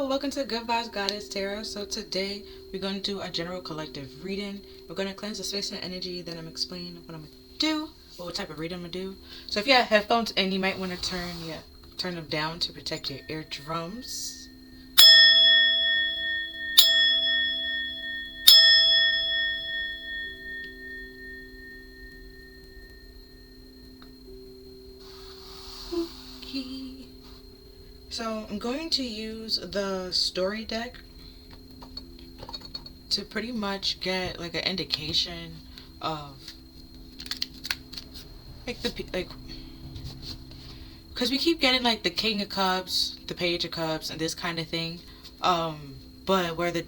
welcome to Good Vibes Goddess Tarot. So today we're going to do a general collective reading. We're going to cleanse the space and energy, then I'm explaining what I'm going to do, or what type of reading I'm going to do. So if you have headphones, and you might want to turn them down to protect your eardrums. Okay. So I'm going to use the story deck to pretty much get like an indication of because we keep getting like the King of Cups, the Page of Cups, and this kind of thing. But where the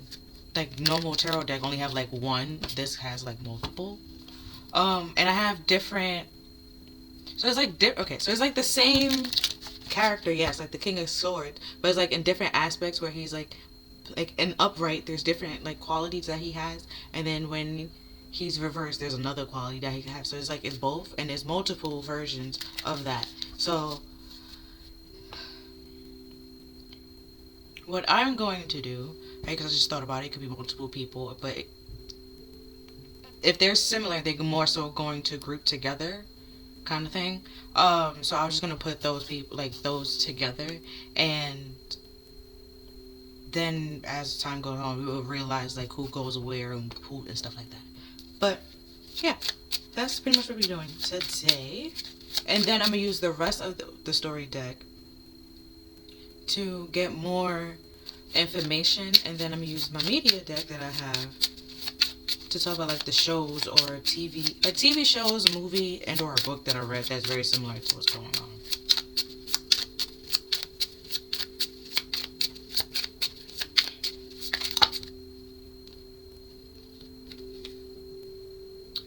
like normal tarot deck only have like one, this has like multiple. And I have different. So it's like okay, so it's like the same character, yes, like the King of Swords, but it's like in different aspects where he's like in upright, there's different like qualities that he has, and then when he's reversed, there's another quality that he has. So it's like it's both, and there's multiple versions of that. So what I'm going to do, right, because I just thought about it, could be multiple people, but if they're similar, they're more so going to group together, kind of thing. So I was just gonna put those people, like those together, and then as time goes on, we will realize like who goes where and who and stuff like that. But yeah, that's pretty much what we're doing today. And then I'm gonna use the rest of the story deck to get more information, and then I'm gonna use my media deck that I have to talk about like the shows or TV shows, movie, and or a book that I read that's very similar to what's going on.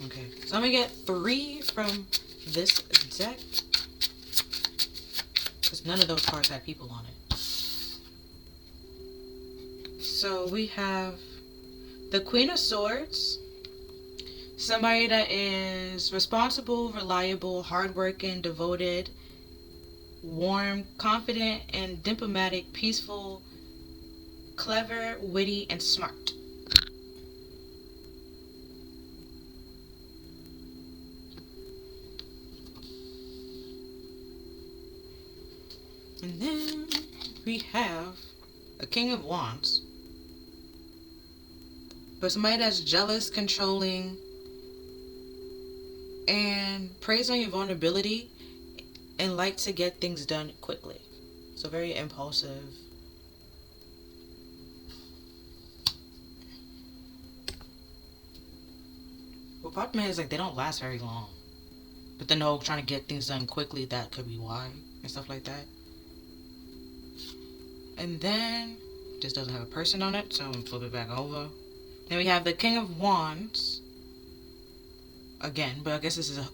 Okay, so I'm gonna get 3 from this deck because none of those cards have people on it. So we have the Queen of Swords, somebody that is responsible, reliable, hardworking, devoted, warm, confident, and diplomatic, peaceful, clever, witty, and smart. And then we have a King of Wands. But somebody that's jealous, controlling, and preys on your vulnerability and like to get things done quickly. So very impulsive. Well, problem is like they don't last very long. But then they're trying to get things done quickly. That could be why and stuff like that. And then this doesn't have a person on it, so I'm gonna flip it back over. Then we have the King of Wands. Again, but I guess this is a...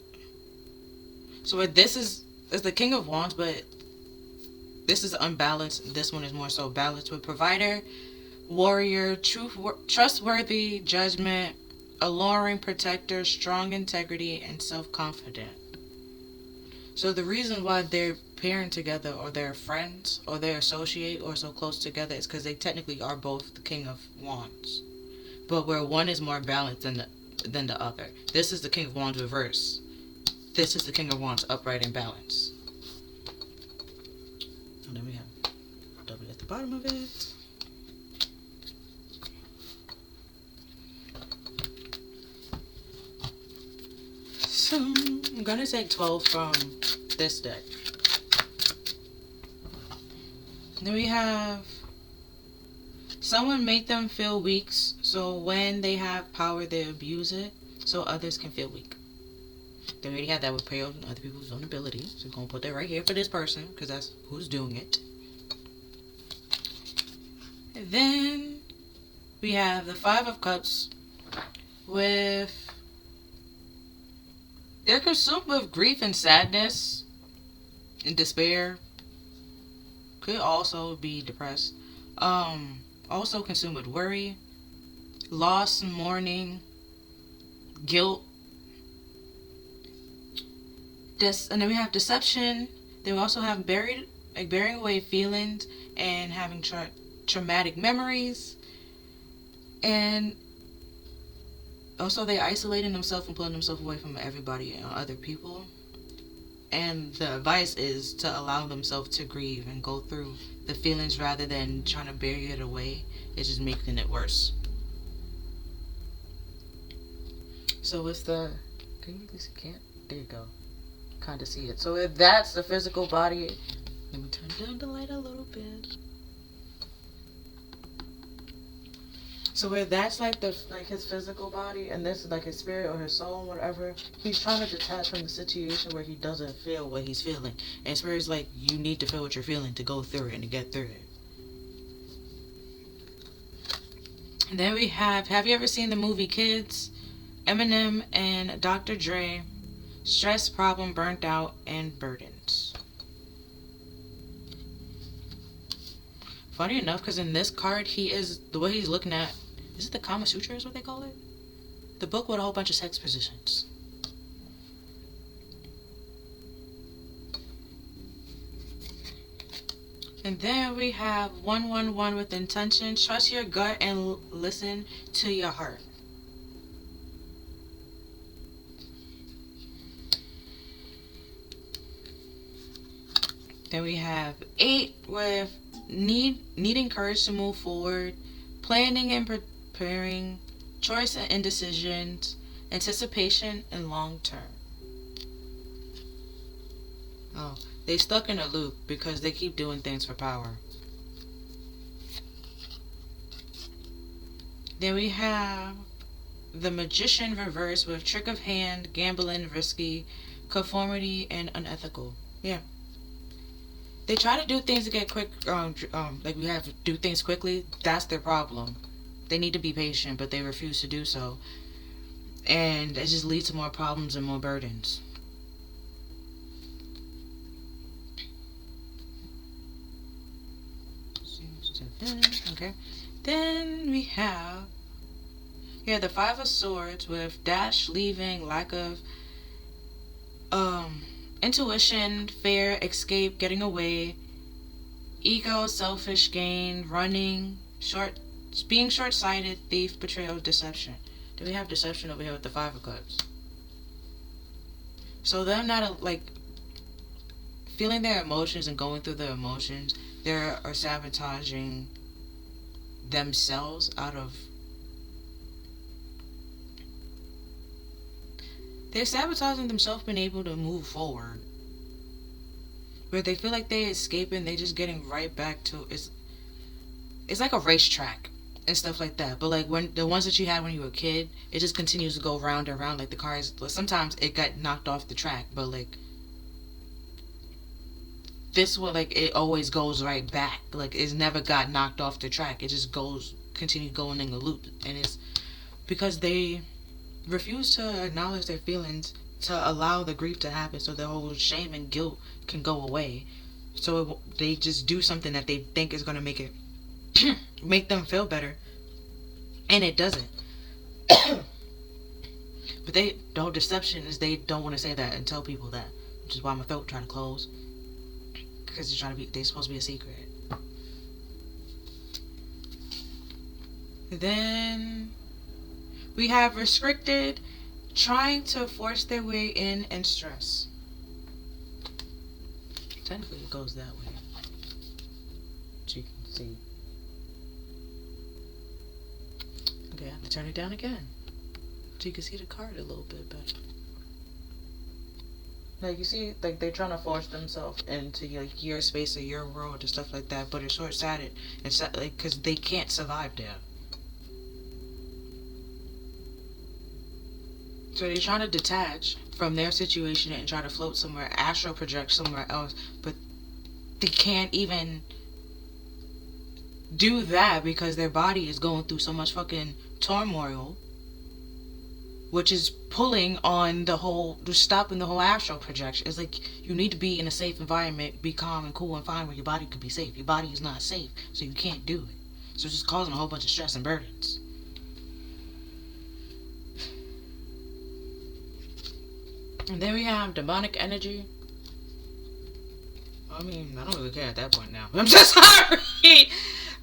So this is the King of Wands, but this is unbalanced. This one is more so balanced with provider, warrior, trustworthy, judgment, alluring protector, strong integrity, and self-confident. So the reason why they're pairing together, or they're friends, or they associate, or so close together, is because they technically are both the King of Wands. But where one is more balanced than the other. This is the King of Wands reverse. This is the King of Wands upright and balanced. And then we have W at the bottom of it. So I'm gonna take 12 from this deck. Then we have someone make them feel weak, so when they have power, they abuse it, so others can feel weak. They already had that with prey on other people's vulnerability, so we're going to put that right here for this person, because that's who's doing it. And then we have the 5 of Cups with... They're consumed with grief and sadness and despair. Could also be depressed. Also consumed with worry, loss, mourning, guilt. And then we have deception. Then we also have burying away feelings and having traumatic memories, and also they isolating themselves and pulling themselves away from everybody and other people. And the advice is to allow themselves to grieve and go through the feelings rather than trying to bury it away. It's just making it worse. So with the, can you at least can't? There you go. Kind of see it. So if that's the physical body, let me turn down the light a little bit. So where that's like his physical body, and this is like his spirit or his soul, whatever. He's trying to detach from the situation where he doesn't feel what he's feeling. And spirit's like, you need to feel what you're feeling to go through it and to get through it. And then we have you ever seen the movie Kids? Eminem and Dr. Dre, stress, problem, burnt out, and burdens. Funny enough, because in this card, the way he's looking at, is it the Kama Sutra is what they call it? The book with a whole bunch of sex positions. And then we have 111 with intention. Trust your gut and listen to your heart. Then we have 8 with needing courage to move forward, planning and preparing, choice and indecisions, anticipation, and long term. Oh, they stuck in a loop because they keep doing things for power. Then we have the Magician reverse with trick of hand, gambling, risky, conformity, and unethical. Yeah. They try to do things to get quick, like we have to do things quickly. That's their problem. They need to be patient, but they refuse to do so. And it just leads to more problems and more burdens. Okay. Then we have, the 5 of Swords with dash, leaving, lack of, intuition, fear, escape, getting away, ego, selfish gain, running, being short-sighted, thief, betrayal, deception. Do we have deception over here with the 5 of Cups? So them not feeling their emotions and going through their emotions, they are sabotaging themselves they're sabotaging themselves being able to move forward. Where they feel like they're escaping, they just getting right back to it's like a racetrack and stuff like that. But like when the ones that you had when you were a kid, it just continues to go round and round like the cars. Sometimes it got knocked off the track, but like this one, like it always goes right back. Like it's never got knocked off the track. It just continue going in a loop, and it's because they refuse to acknowledge their feelings, to allow the grief to happen, so their whole shame and guilt can go away. So they just do something that they think is going to make it make them feel better, and it doesn't. But the whole deception is they don't want to say that and tell people that, which is why my throat trying to close, because they're supposed to be a secret. Then we have restricted, trying to force their way in, and stress. Technically it goes that way, as you can see. Okay, I have to turn it down again, so you can see the card a little bit better. Like you see, like they're trying to force themselves into like your space or your world and stuff like that, but it's short-sighted, and like because they can't survive there. So they're trying to detach from their situation and try to float somewhere, astral project somewhere else, but they can't even do that because their body is going through so much fucking turmoil, which is pulling on stopping the whole astral projection. It's like you need to be in a safe environment, be calm and cool and fine where your body could be safe. Your body is not safe, so you can't do it. So it's just causing a whole bunch of stress and burdens. And then we have demonic energy. I mean, I don't really care at that point now. I'm just sorry.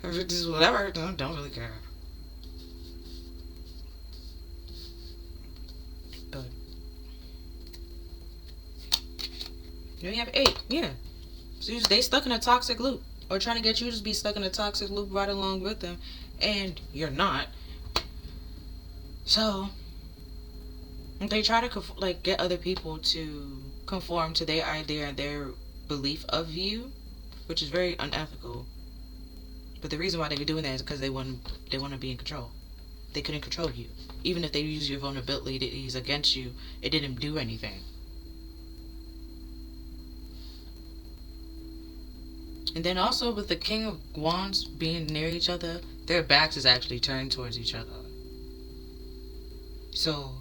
Or just whatever. Don't really care. But you have 8. Yeah. So they stuck in a toxic loop, or trying to get you to be stuck in a toxic loop right along with them, and you're not. So they try to like get other people to conform to their idea and their belief of you, which is very unethical. But the reason why they were doing that is because they want to be in control. They couldn't control you. Even if they use your vulnerabilities against you, it didn't do anything. And then also with the King of Wands being near each other, their backs is actually turned towards each other. So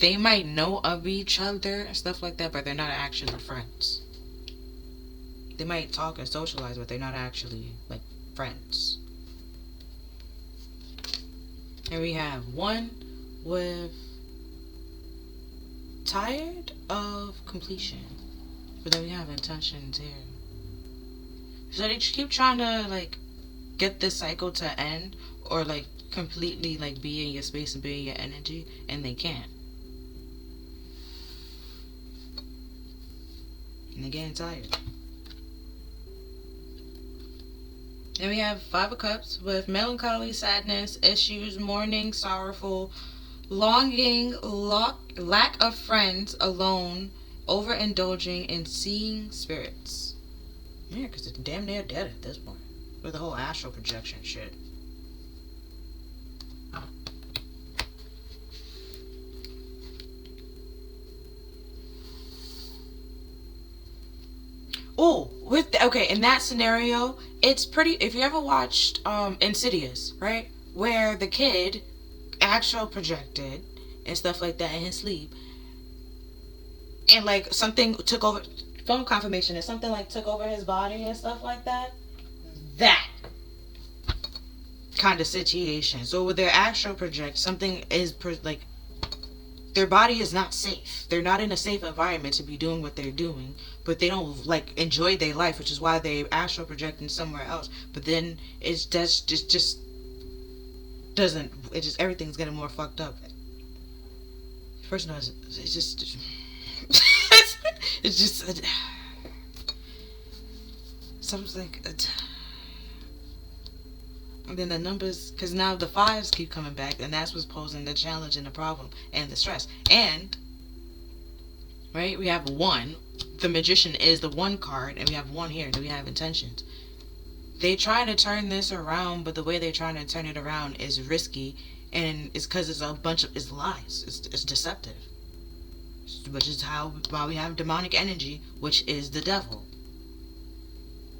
they might know of each other and stuff like that, but they're not actually friends. They might talk and socialize, but they're not actually like friends. And we have one with tired of completion, but then we have intentions here. So they keep trying to like get this cycle to end, or like completely like be in your space and be in your energy, and they can't. And they're getting tired. And we have 5 of Cups with melancholy, sadness, issues, mourning, sorrowful, longing, lack of friends, alone, overindulging, and seeing spirits. Yeah, because it's damn near dead at this point. With the whole astral projection shit. Oh, okay, in that scenario, it's pretty. If you ever watched Insidious, right, where the kid astral projected and stuff like that in his sleep, and like something took over, phone confirmation, and something like took over his body and stuff like that. That kind of situation. So with their astral project, something is like their body is not safe. They're not in a safe environment to be doing what they're doing, but they don't like enjoy their life, which is why they astral projecting somewhere else. But then it's just doesn't. It just everything's getting more fucked up. First of all, it's just it's just something like. And then the numbers, because now the 5s keep coming back, and that's what's posing the challenge and the problem and the stress. And, right, we have 1. The Magician is the 1 card, and we have 1 here, and we have intentions. They try to turn this around, but the way they're trying to turn it around is risky, and it's because it's a bunch of, it's lies. It's deceptive. Which is why we have demonic energy, which is the devil.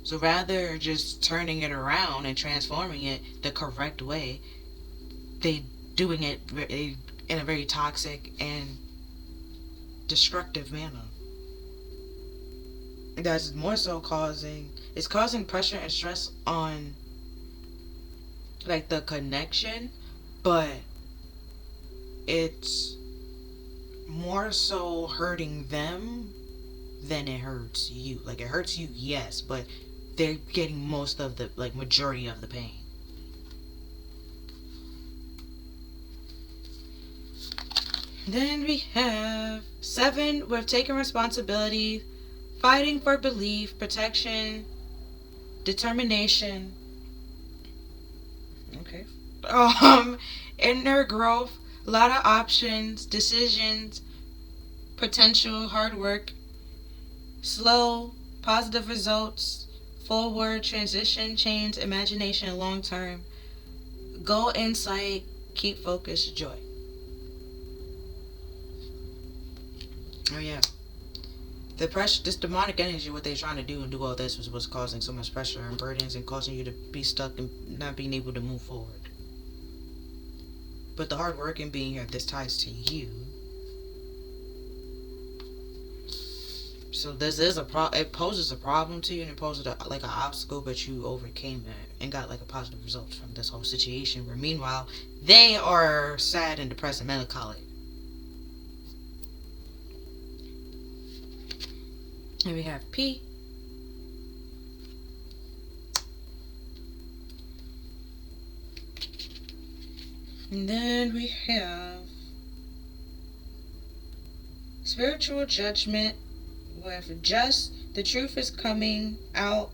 So rather just turning it around and transforming it the correct way, they doing it in a very toxic and destructive manner. That's more so causing pressure and stress on like the connection, but it's more so hurting them than it hurts you. Like it hurts you, yes, but they're getting most of the, like, majority of the pain. Then we have 7 with taking responsibility, fighting for belief, protection, determination. Okay. Inner growth, a lot of options, decisions, potential, hard work, slow, positive results, forward, transition, change, imagination, long term, goal, insight, keep focus, joy. Oh yeah. The pressure, this demonic energy, what they're trying to do and do all this was what's causing so much pressure and burdens and causing you to be stuck and not being able to move forward. But the hard work and being here, this ties to you. So this is it poses a problem to you, and it poses like an obstacle, but you overcame it and got like a positive result from this whole situation, where meanwhile they are sad and depressed and melancholy. And we have P. And then we have spiritual judgment with just the truth is coming out,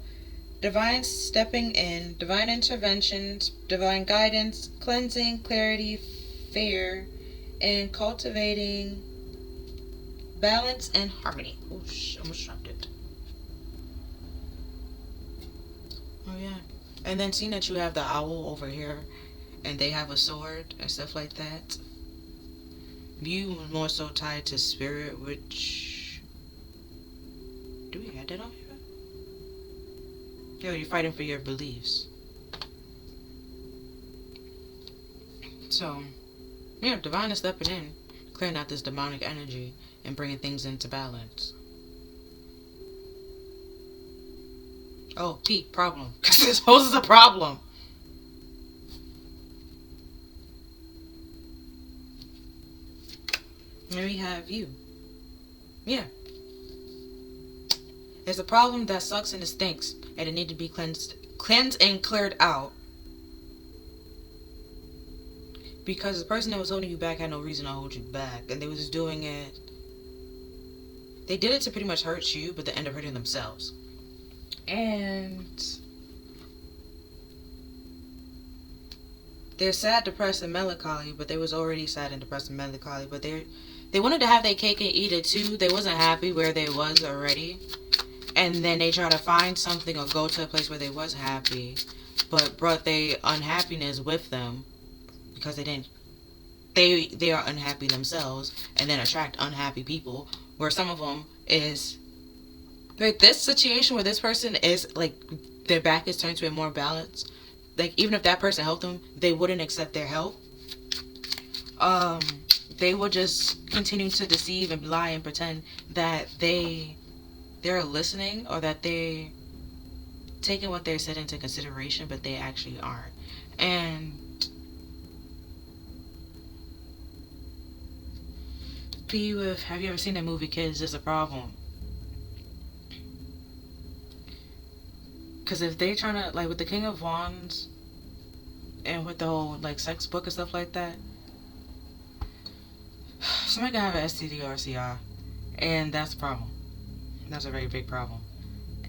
divine stepping in, divine interventions, divine guidance, cleansing, clarity, fear, and cultivating balance and harmony. Oh, almost dropped it. Oh, yeah. And then seeing that you have the owl over here and they have a sword and stuff like that, you were more so tied to spirit, which. Do we have that on here? Yo, you're fighting for your beliefs. So, yeah, divine is stepping in, clearing out this demonic energy and bringing things into balance. Oh, P, problem. Because this poses a problem. And we have you. Yeah. There's a problem that sucks and it stinks, and it needs to be cleansed and cleared out. Because the person that was holding you back had no reason to hold you back, and they was doing it. They did it to pretty much hurt you, but they end up hurting themselves. And they're sad, depressed, and melancholy, but they was already sad and depressed and melancholy. But they wanted to have their cake and eat it too. They wasn't happy where they was already. And then they try to find something or go to a place where they was happy, but brought their unhappiness with them because they are unhappy themselves, and then attract unhappy people. Where some of them is like this situation where this person is like their back is turned to a more balance. Like even if that person helped them, they wouldn't accept their help. They would just continue to deceive and lie and pretend that they're listening or that they taking what they're said into consideration, but they actually aren't. And P with, have you ever seen that movie Kids? There's a problem. Because if they trying to, like with the King of Wands and with the whole like sex book and stuff like that, somebody can have an STD or a CI, and that's a problem. That's a very big problem.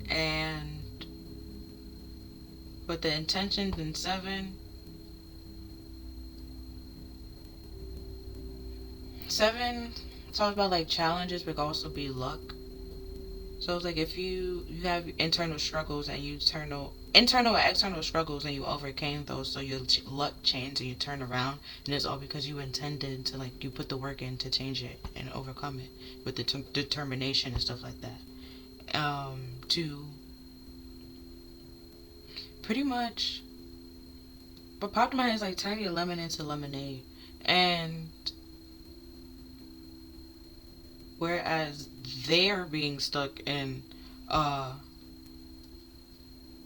And with the intentions in 7 talks about like challenges, but also be luck. So it's like if you have internal struggles and internal and external struggles and you overcame those, so your luck changed and you turn around, and it's all because you intended to, like, you put the work in to change it and overcome it with the determination and stuff like that. To pretty much, what popped in my head is like turn your lemon into lemonade. And whereas they're being stuck in a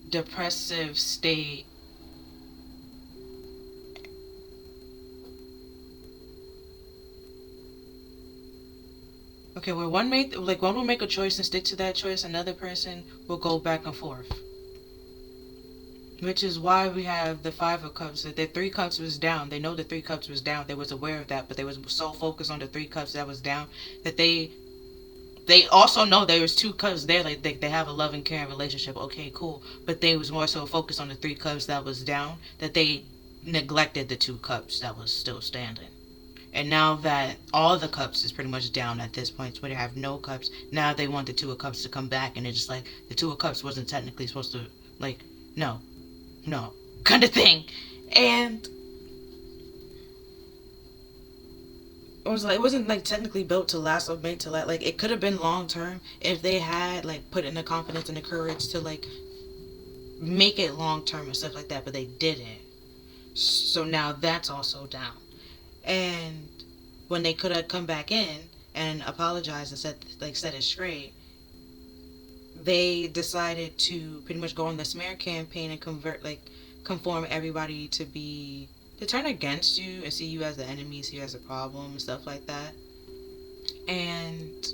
depressive state, okay, where one will make a choice and stick to that choice, another person will go back and forth. Which is why we have the 5 of Cups. That the 3 Cups was down. They know the 3 Cups was down. They was aware of that, but they was so focused on the 3 Cups that was down that they also know there was 2 Cups there. Like they have a loving, caring relationship. Okay, cool. But they was more so focused on the 3 Cups that was down that they neglected the 2 Cups that was still standing. And now that all the Cups is pretty much down at this point, where they have no Cups, now they want the 2 of Cups to come back, and it's just like the 2 of Cups wasn't technically supposed to, like, no, kind of thing. And it wasn't like technically built to last or made to last. Like it could have been long term if they had like put in the confidence and the courage to like make it long term and stuff like that, but they didn't. So now that's also down. And when they could have come back in and apologized and set it straight, they decided to pretty much go on the smear campaign and conform everybody to turn against you and see you as the enemy, see you as a problem and stuff like that. And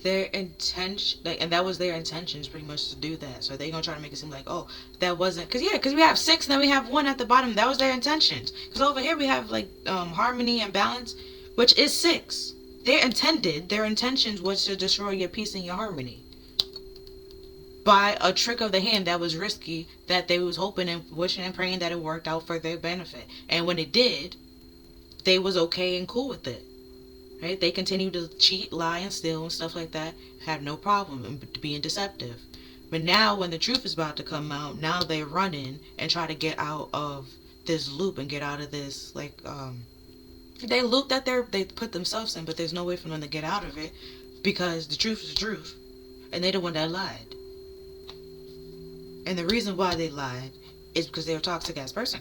their intention, like, and that was their intentions pretty much to do that. So they're gonna try to make it seem like, oh, that wasn't, because we have 6, then we have 1 at the bottom. That was their intentions. Because over here we have like harmony and balance, which is 6. Their intentions was to destroy your peace and your harmony by a trick of the hand that was risky, that they was hoping and wishing and praying that it worked out for their benefit. And when it did, they was okay and cool with it. Right? They continued to cheat, lie, and steal and stuff like that. Have no problem in being deceptive. But now when the truth is about to come out, now they're running and try to get out of this loop and get out of this, like, they loop that they put themselves in, but there's no way for them to get out of it because the truth is the truth. And they're the one that lied. And the reason why they lied is because they're a toxic ass person.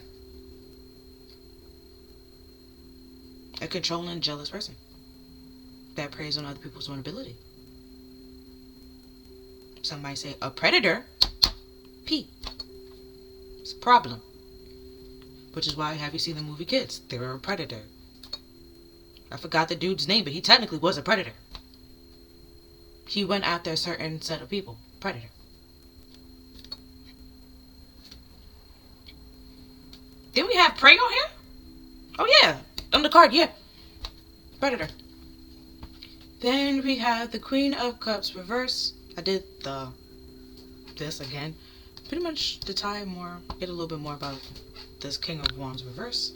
A controlling, jealous person that preys on other people's vulnerability. Some might say a predator. P. It's a problem. Which is why, have you seen the movie Kids? They were a predator. I forgot the dude's name, but he technically was a predator. He went after a certain set of people. Predator. Didn't we have prey on here? Oh yeah. On the card, yeah. Predator. Then we have the Queen of Cups reverse. I did this again. Pretty much to tie more, get a little bit more about this King of Wands reverse.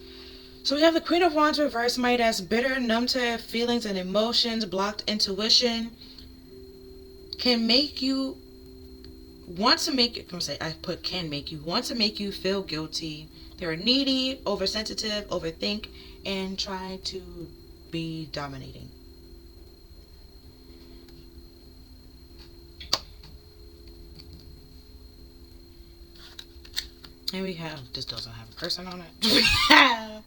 So we have the Queen of Wands reverse. Somebody that's bitter, numb to feelings and emotions, blocked intuition. Can make you want to make you, can make you want to make you feel guilty. They're needy, oversensitive, overthink, and try to be dominating. And we have, this doesn't have a person on it. We have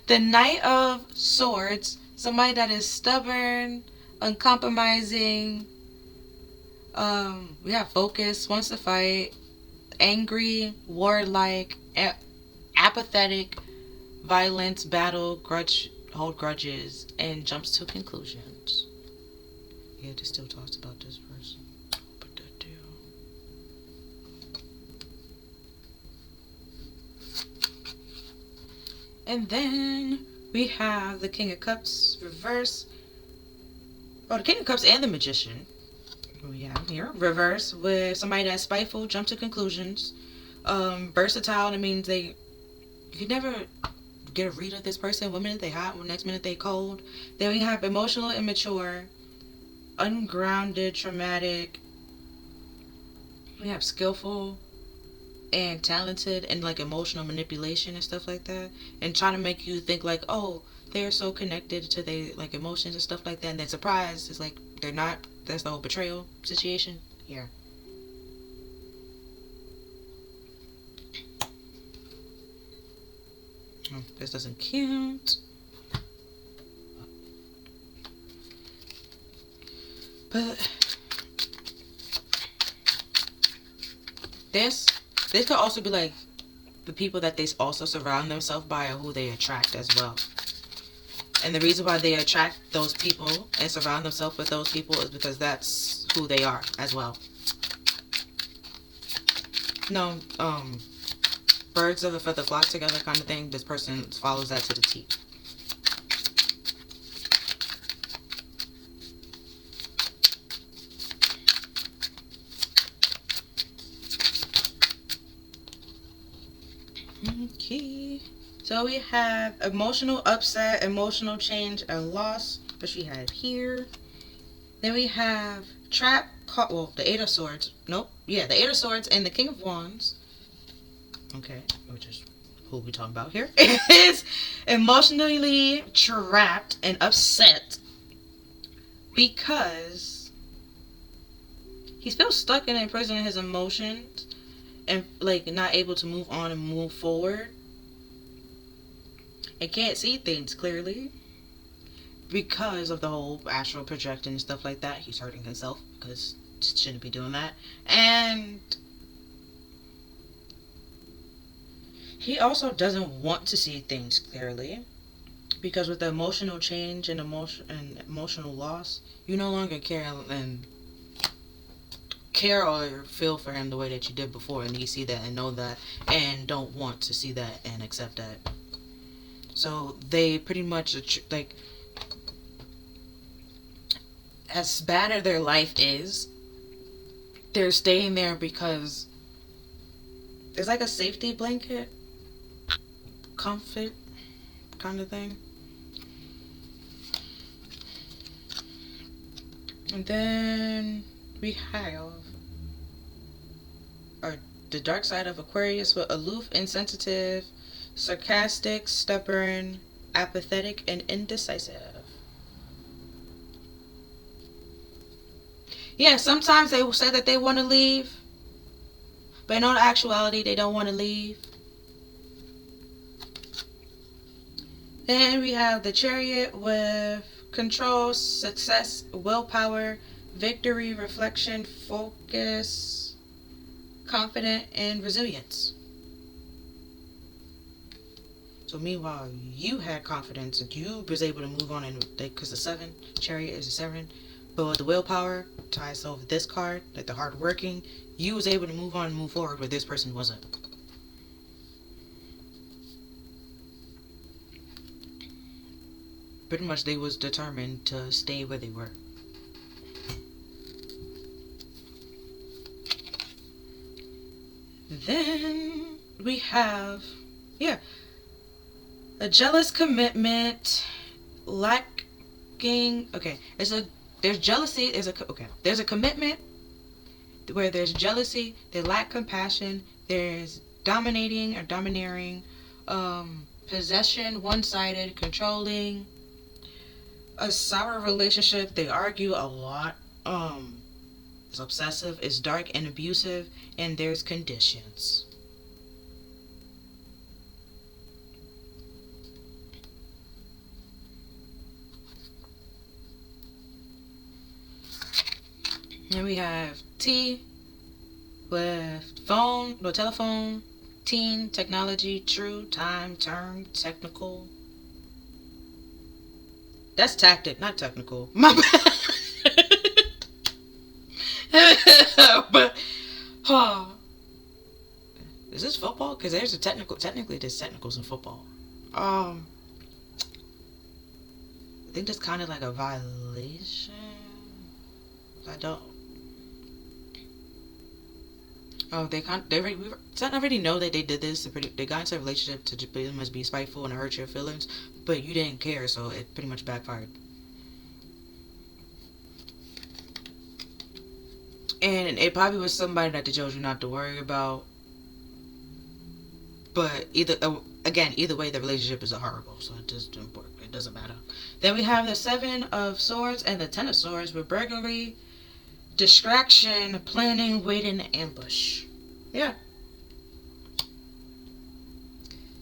the Knight of Swords. Somebody that is stubborn, uncompromising. We have focus, wants to fight, angry, warlike, apathetic, violence, battle, hold grudges, and jumps to conclusions. Yeah, this still talks about this person. Put that down. And then we have the King of Cups reverse. Oh, the King of Cups and the Magician. We have here reverse with somebody that's spiteful, jump to conclusions, versatile. That means you can never get a read of this person. One minute they hot, next minute they cold. Then we have emotional, immature, ungrounded, traumatic. We have skillful and talented and like emotional manipulation and stuff like that, and trying to make you think like, oh, they're so connected to their like emotions and stuff like that, and then surprise, it's like they're not. That's the whole betrayal situation here. Oh, this doesn't count. But this could also be like the people that they also surround themselves by or who they attract as well. And the reason why they attract those people and surround themselves with those people is because that's who they are as well. No, birds of a feather flock together kind of thing. This person follows that to the T. Okay. So we have emotional upset, emotional change, and loss, which we had here. Then we have trap, the Eight of Swords. Nope. Yeah, the Eight of Swords and the King of Wands. Okay, which is who we talking about here. Is emotionally trapped and upset because he feels stuck and imprisoned in his emotions and like not able to move on and move forward. And can't see things clearly because of the whole astral projecting and stuff like that. He's hurting himself because he shouldn't be doing that. And he also doesn't want to see things clearly Because with the emotional change and emotional loss, you no longer care or feel for him the way that you did before, and you see that and know that and don't want to see that and accept that. So they pretty much, like, as bad as their life is, they're staying there because it's like a safety blanket, comfort kind of thing. And then we have the dark side of Aquarius, with aloof, insensitive, sarcastic, stubborn, apathetic, and indecisive. Yeah, sometimes they will say that they want to leave, but in all actuality, they don't want to leave. Then we have the Chariot with control, success, willpower, victory, reflection, focus, confident, and resilience. So meanwhile, you had confidence and you was able to move on, and because the 7, Chariot is a 7, but with the willpower ties over this card, like the hard working, you was able to move on and move forward, where this person wasn't. Pretty much they was determined to stay where they were. Then we have, a jealous commitment, lacking. Okay, there's jealousy. There's a commitment where there's jealousy. They lack compassion. There's dominating or domineering, possession, one-sided, controlling. A sour relationship. They argue a lot. It's obsessive. It's dark and abusive. And there's conditions. And we have T with telephone, teen, technology, true, time, turn, technical. That's tactic, not technical. My bad. But, is this football? Because there's technically there's technicals in football. I think that's kind of like a violation. I don't. Oh, they already know that they did this. They got into a relationship to pretty much be spiteful and hurt your feelings, but you didn't care, so it pretty much backfired. And it probably was somebody that they told you not to worry about. But either way, the relationship is horrible, so it doesn't matter. Then we have the 7 of Swords and the 10 of Swords with burglary, distraction, planning, waiting, ambush. Yeah.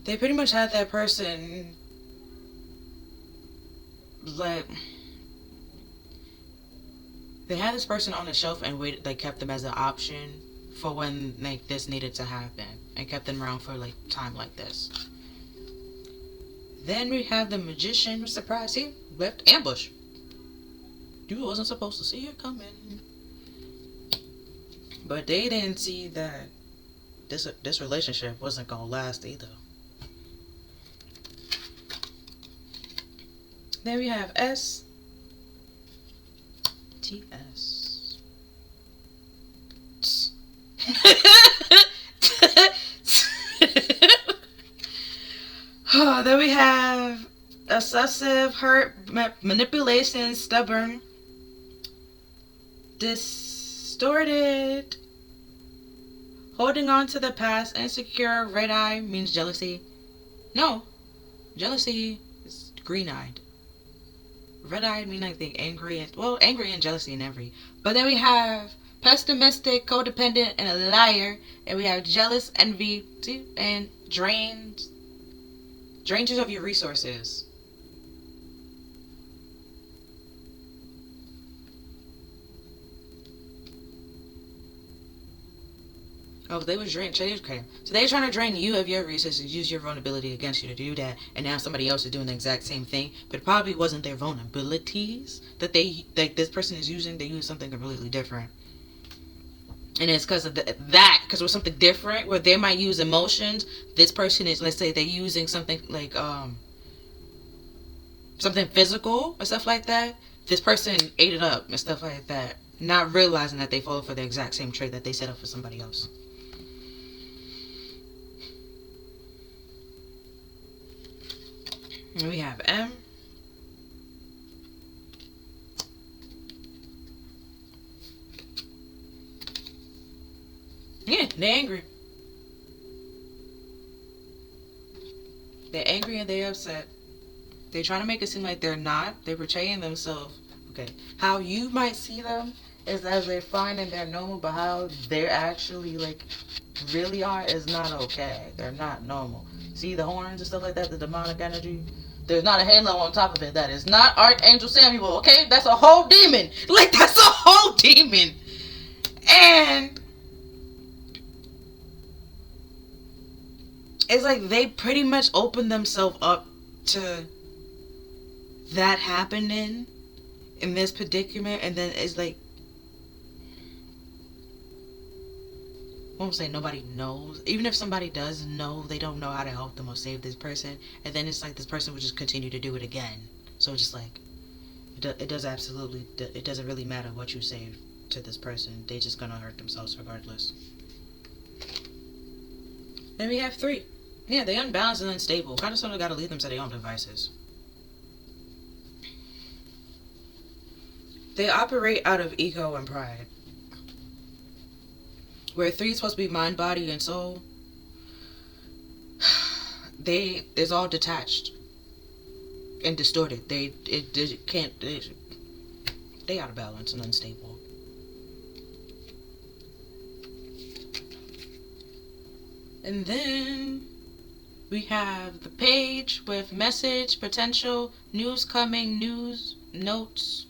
They pretty much had that person, like, they had this person on the shelf and waited. They kept them as an option for when like this needed to happen, and kept them around for like time like this. Then we have the Magician. Surprise! He left ambush. You wasn't supposed to see it coming, but they didn't see that this relationship wasn't gonna last either. Then we have S. TS. Then we have obsessive, hurt, manipulation, stubborn, distorted, holding on to the past, insecure. Red eye means jealousy. No, jealousy is green-eyed. Red-eyed means like they angry and jealousy and every. But then we have pessimistic, codependent, and a liar. And we have jealous, envy, and drainers of your resources. Oh, they was drained. Okay. So they're trying to drain you of your resources, use your vulnerability against you to do that, and now somebody else is doing the exact same thing, but it probably wasn't their vulnerabilities that this person is using. They use something completely different. And it's because of because it was something different where they might use emotions. This person is, let's say they're using something like something physical or stuff like that. This person ate it up and stuff like that, not realizing that they fall for the exact same trait that they set up for somebody else. And we have M. Yeah, they're angry. They're angry and they're upset. They're trying to make it seem like they're not. They're portraying themselves. Okay. How you might see them is as they're fine and they're normal, but how they're actually, like, really are is not okay. They're not normal. See the horns and stuff like that, the demonic energy? There's not a halo on top of it. That is not Archangel Samuel, okay? That's a whole demon. Like, that's a whole demon. And it's like they pretty much opened themselves up to that happening in this predicament, and then it's like, I won't say nobody knows. Even if somebody does know, they don't know how to help them or save this person, and then it's like this person will just continue to do it again. So it's just like, it doesn't really matter what you say to this person. They're just gonna hurt themselves regardless. And we have 3. Yeah, they're unbalanced and unstable. Kind of sort of gotta leave them to their own devices. They operate out of ego and pride. Where 3 is supposed to be mind, body, and soul, it's all detached and distorted. They out of balance and unstable. And then we have the page with message, potential, news coming, news, notes,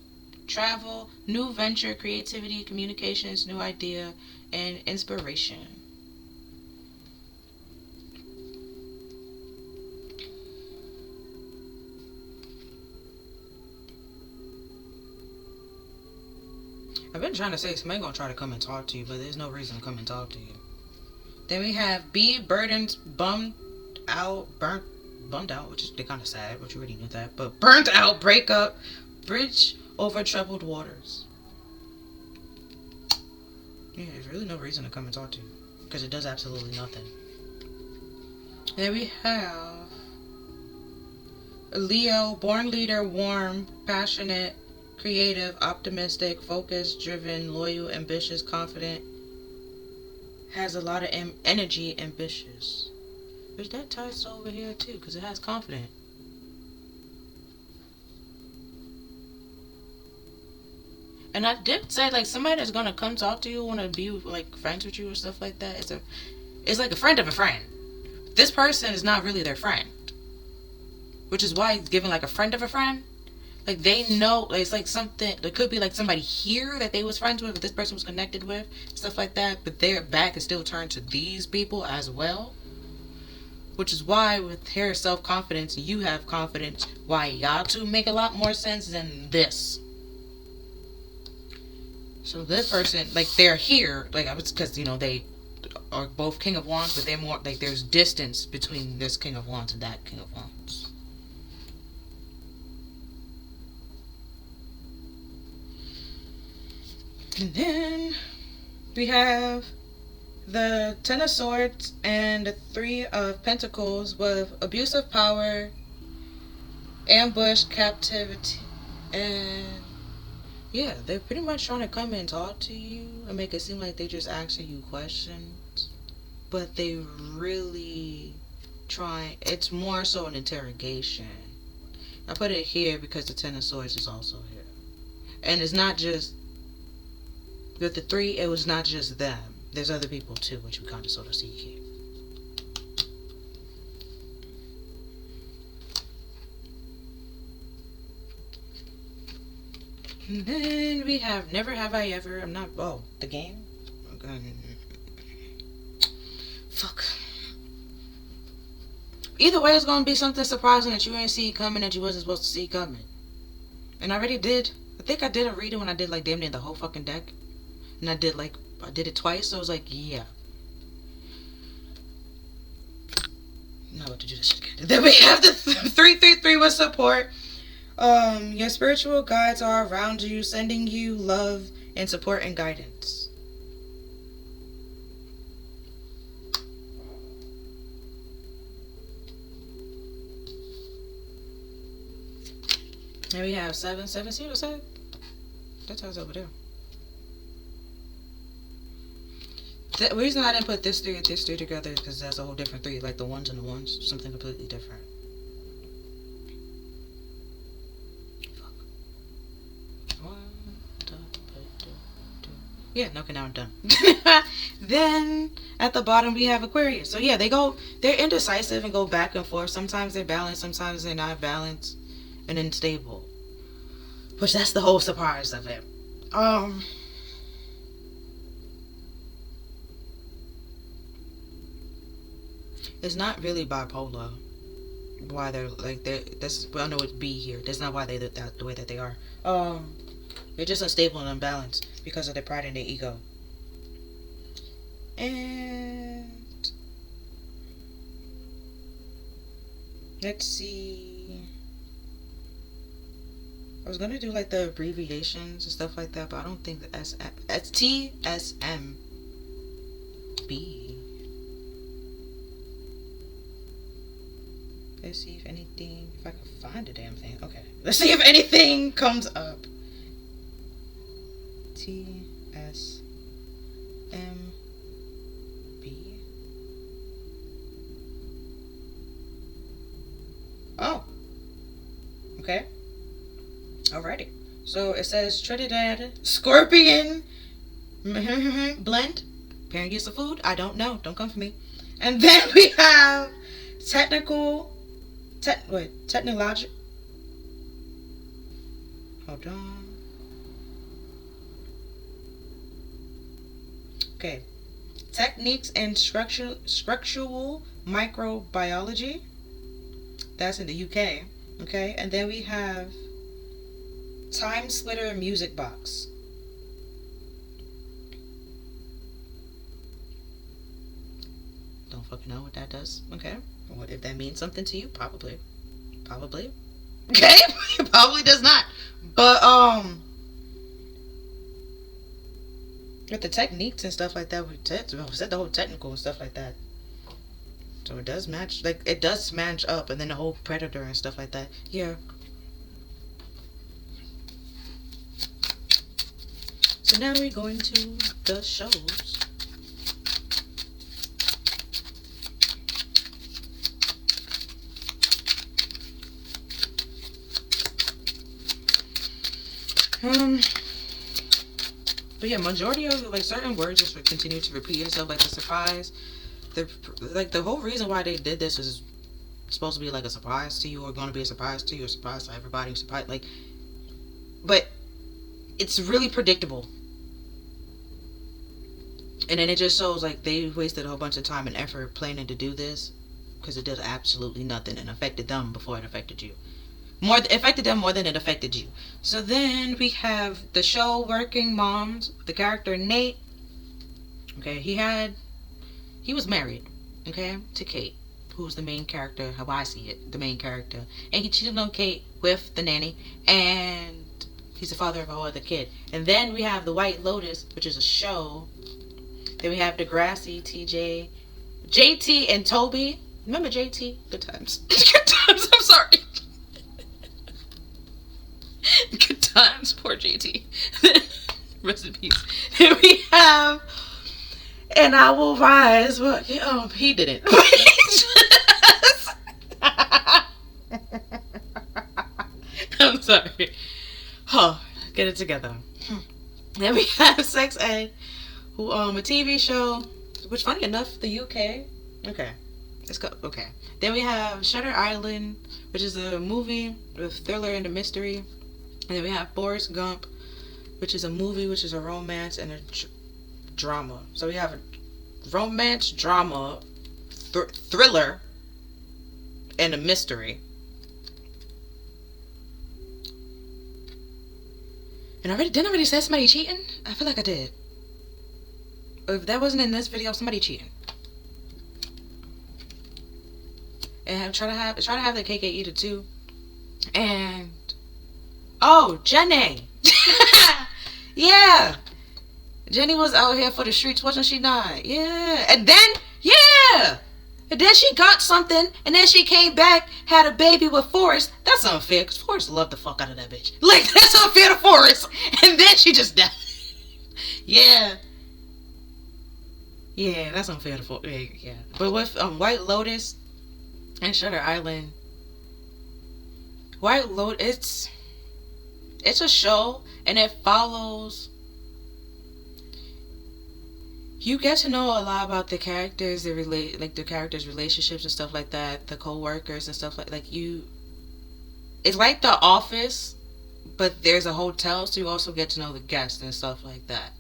travel, new venture, creativity, communications, new idea, and inspiration. I've been trying to say somebody gonna try to come and talk to you, but there's no reason to come and talk to you. Then we have B, burdened, bummed out, which is kind of sad, but you already knew that. But burnt out, breakup, bridge over troubled waters. Yeah, there's really no reason to come and talk to you, because it does absolutely nothing. Then we have Leo, born leader, warm, passionate, creative, optimistic, focused, driven, loyal, ambitious, confident, has a lot of energy, ambitious. Which that ties over here too, because it has confident. And I did say, like, somebody that's gonna come talk to you, wanna be like friends with you or stuff like that. It's like a friend of a friend. This person is not really their friend, which is why it's given like a friend of a friend. Like, they know, like, it's like something. There could be like somebody here that they was friends with, or this person was connected with, stuff like that. But their back is still turned to these people as well. Which is why with her self-confidence, you have confidence. Why y'all two make a lot more sense than this. So this person, like, they're here, like, I was, because, you know, they are both King of Wands, but they're more, like, there's distance between this King of Wands and that King of Wands. And then we have the 10 of Swords and the 3 of Pentacles with abuse of power, ambush, captivity, and yeah, they're pretty much trying to come and talk to you and make it seem like they're just asking you questions, but they really try. It's more so an interrogation. I put it here because the 10 of Swords is also here, and it's not just with the 3. It was not just them. There's other people too, which we kind of sort of see here. And then we have Never Have I Ever. I'm not. Oh, the game? Okay. Either way, it's gonna be something surprising that you ain't see coming, that you wasn't supposed to see coming. And I already did. I think I did a reading when I did like damn near the whole fucking deck, and I did it twice. So I was like, yeah. Know what to do this again. Then we have the 333 with support. Your spiritual guides are around you, sending you love and support and guidance. And we have 7. What's that? That tells over there. The reason I didn't put this 3 and this 3 together is because that's a whole different 3. Like the ones and the ones. Something completely different. Yeah, okay, now I'm done. Then at the bottom we have Aquarius. So yeah, they're indecisive and go back and forth. Sometimes they're balanced, sometimes they're not balanced and unstable. Which that's the whole surprise of it. It's not really bipolar. Why they're like that's well, I know it's B here. That's not why they're the way that they are. They're just unstable and unbalanced because of their pride and their ego. And let's see. I was gonna do like the abbreviations and stuff like that, but I don't think the TSMB. Let's see if anything, if I can find the damn thing. Okay, let's see if anything comes up. TSMB. Oh, okay. Alrighty. So it says Trinidad Scorpion blend. Parent use of food. I don't know. Don't come for me. And then we have technological. Hold on. Okay. Techniques and structural microbiology. That's in the UK. Okay. And then we have Time Splitter Music Box. Don't fucking know what that does. Okay. What if that means something to you? Probably. Okay. It probably does not. But with the techniques and stuff like that, we said the whole technical and stuff like that. So it does match. Like it does match up, and then the whole predator and stuff like that. Yeah. So now we're going to the shows. But yeah, majority of like certain words just continue to repeat itself, like the surprise. The whole reason why they did this is supposed to be like a surprise to you, or going to be a surprise to you, or surprise to everybody, surprise like. But it's really predictable. And then it just shows like they wasted a whole bunch of time and effort planning to do this because it did absolutely nothing and affected them before it affected you. It affected them more than it affected you. So then we have the show Working Moms, the character Nate. Okay, he was married, okay, to Kate, who's the main character, how I see it, the main character. And he cheated on Kate with the nanny, and he's the father of a whole other kid. And then we have the White Lotus, which is a show. Then we have Degrassi, TJ, JT, and Toby. Remember JT? Good times. Good times, I'm sorry. Good times, poor JT. Rest in peace. Then we have And I Will Rise. Well, he didn't. I'm sorry. Get it together. Then we have Sex Ed, who a TV show, which funny enough, the UK. Okay, let's go. Okay. Then we have Shutter Island, which is a movie with thriller and a mystery. And then we have Forrest Gump, which is a movie, which is a romance and a drama. So we have a romance, drama, thriller, and a mystery. And didn't I already say somebody cheating? I feel like I did. If that wasn't in this video, somebody cheating. And try to have the cake eater too. And oh, Jenny. Yeah. Jenny was out here for the streets, wasn't she not? Yeah. And then, yeah. And then she got something, and then she came back, had a baby with Forrest. That's unfair, because Forrest loved the fuck out of that bitch. Like, that's unfair to Forrest. And then she just died. Yeah. Yeah, that's unfair to Forrest. Yeah. But with White Lotus and Shutter Island, White Lotus, it's a show, and it follows. You get to know a lot about the characters, the characters' relationships and stuff like that, the co-workers and stuff like you. It's like The Office, but there's a hotel, so you also get to know the guests and stuff like that.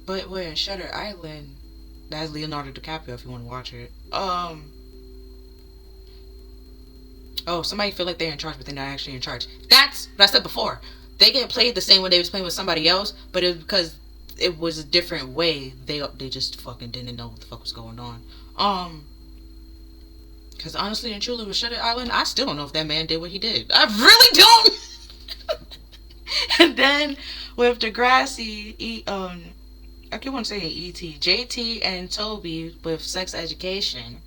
But we're in Shutter Island. That's Leonardo DiCaprio if you want to watch it. Oh, somebody feel like they're in charge, but they're not actually in charge. That's what I said before. They get played the same way they was playing with somebody else, but it was because it was a different way. They just fucking didn't know what the fuck was going on. Because honestly and truly with Shutter Island, I still don't know if that man did what he did. I really don't. And then with Degrassi, I keep on saying E.T., JT and Toby with Sex Education.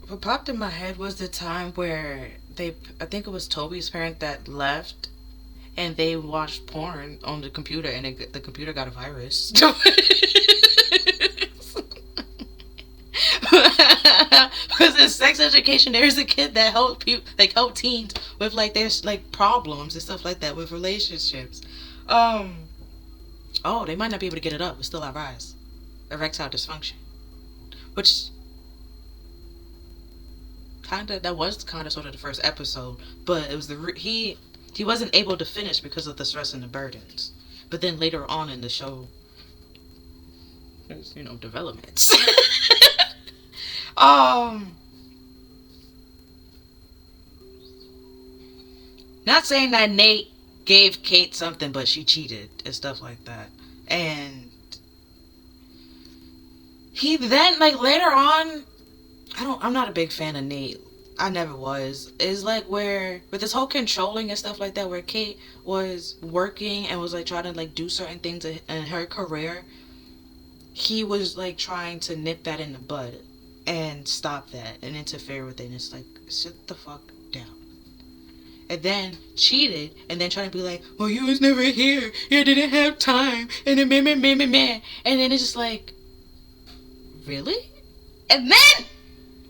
What popped in my head was the time where I think it was Toby's parent that left, and they watched porn on the computer, and the computer got a virus. Because in Sex Education, there's a kid that help teens with there's problems and stuff like that with relationships. Oh, they might not be able to get it up, but still have rise. Erectile dysfunction, which that was sort of the first episode, but it was he wasn't able to finish because of the stress and the burdens. But then later on in the show, there's developments. Not saying that Nate gave Kate something, but she cheated and stuff like that. And he then later on, I'm not a big fan of Nate. I never was. It's where with this whole controlling and stuff like that, where Kate was working and was trying to do certain things in her career, he was trying to nip that in the bud and stop that and interfere with it. And it's sit the fuck down. And then cheated, and then trying to be well, you was never here, you didn't have time, and then meh. And then it's just really? And then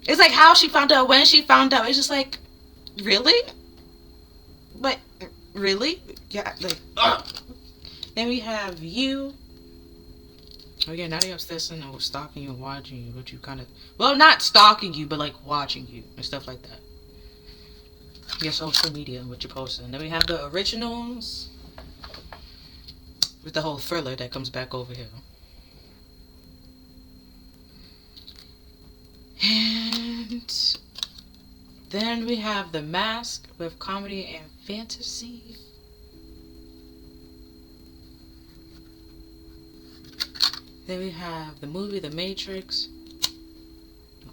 it's how she found out, when she found out. It's just really? But really? Yeah, ugh. Then we have you. Oh yeah, now they're obsessing and stalking you and watching you, but you kind of, well, not stalking you, but watching you and stuff like that. Your social media and what you're posting. Then we have the originals with the whole thriller that comes back over here. And then we have The Mask with comedy and fantasy. Then we have the movie The Matrix.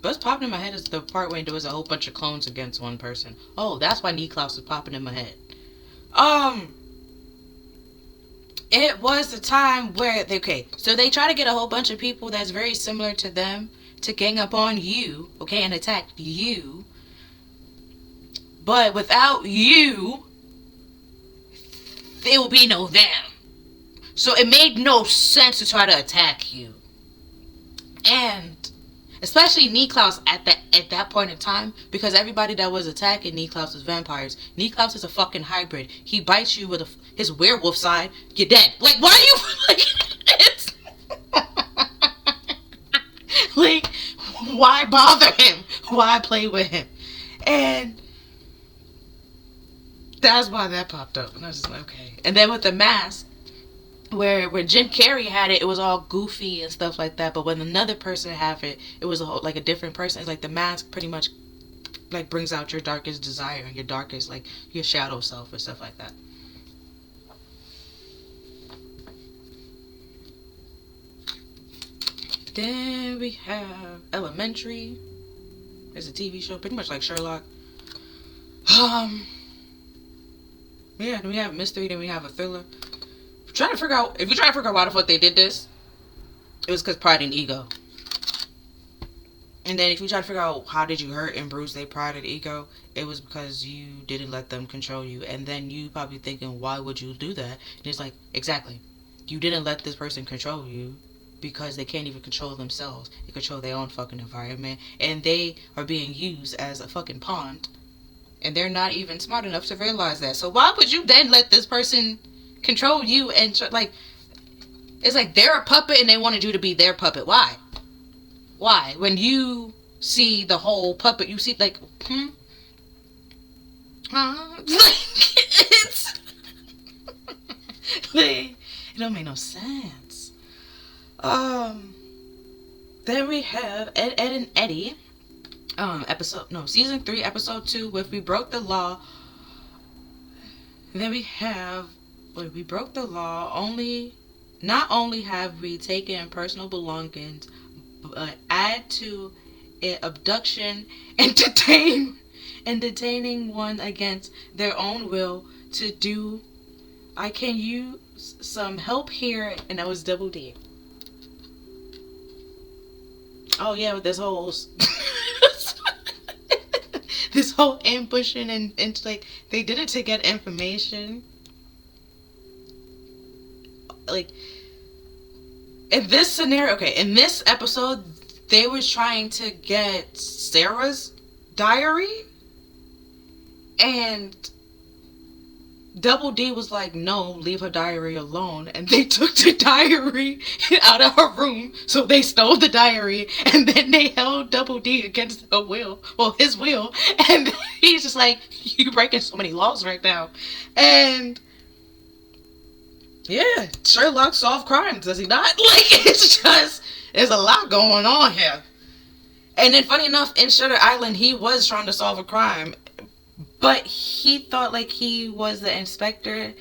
What's popping in my head is the part where there was a whole bunch of clones against one person. Oh, that's why Niklaus was popping in my head. It was the time where so they try to get a whole bunch of people that's very similar to them to gang up on you, and attack you. But without you, there will be no them. So it made no sense to try to attack you. And especially Niklaus at that point in time, because everybody that was attacking Niklaus was vampires. Niklaus is a fucking hybrid. He bites you with his werewolf side, you're dead. Why are you it's why bother him? Why play with him? And That's why that popped up. And I was just like, okay. And then with the mask, where Jim Carrey had it, it was all goofy and stuff like that. But when another person have it, it was like a different person. It's like the mask pretty much like brings out your darkest desire and your darkest, like, your shadow self or stuff like that. Then we have Elementary. It's a TV show, pretty much like Sherlock. Yeah, then we have mystery, then we have a thriller. If you're trying to figure out why the fuck they did this, it was because pride and ego. And then if you try to figure out how did you hurt and bruise their pride and ego, it was because you didn't let them control you. And then you probably thinking, why would you do that? And it's like, exactly. You didn't let this person control you because they can't even control themselves. They control their own fucking environment. And they are being used as a fucking pawn. And they're not even smart enough to realize that. So why would you then let this person control you? And like, it's like they're a puppet and they wanted you to be their puppet. Why? Why? When you see the whole puppet, you see like, it's like, it don't make no sense. Then we have Ed and Eddie. Season 3, episode 2 with We Broke the Law. And then we have We Broke the Law. Not only have we taken personal belongings, but add to it abduction and detaining one against their own will to do. I can use some help here, and that was Double D. Oh yeah, with this whole this whole ambushing and like they did it to get information. Like in this scenario, okay, in this episode, they was trying to get Sarah's diary, and Double D was like, no, leave her diary alone. And they took the diary out of her room. So they stole the diary. And then they held Double D against her will. Well, his will. And he's just like, you're breaking so many laws right now. And yeah, Sherlock solved crimes, does he not? Like, it's just, there's a lot going on here. And then funny enough, in Shutter Island, he was trying to solve a crime. But he thought like he was the inspector.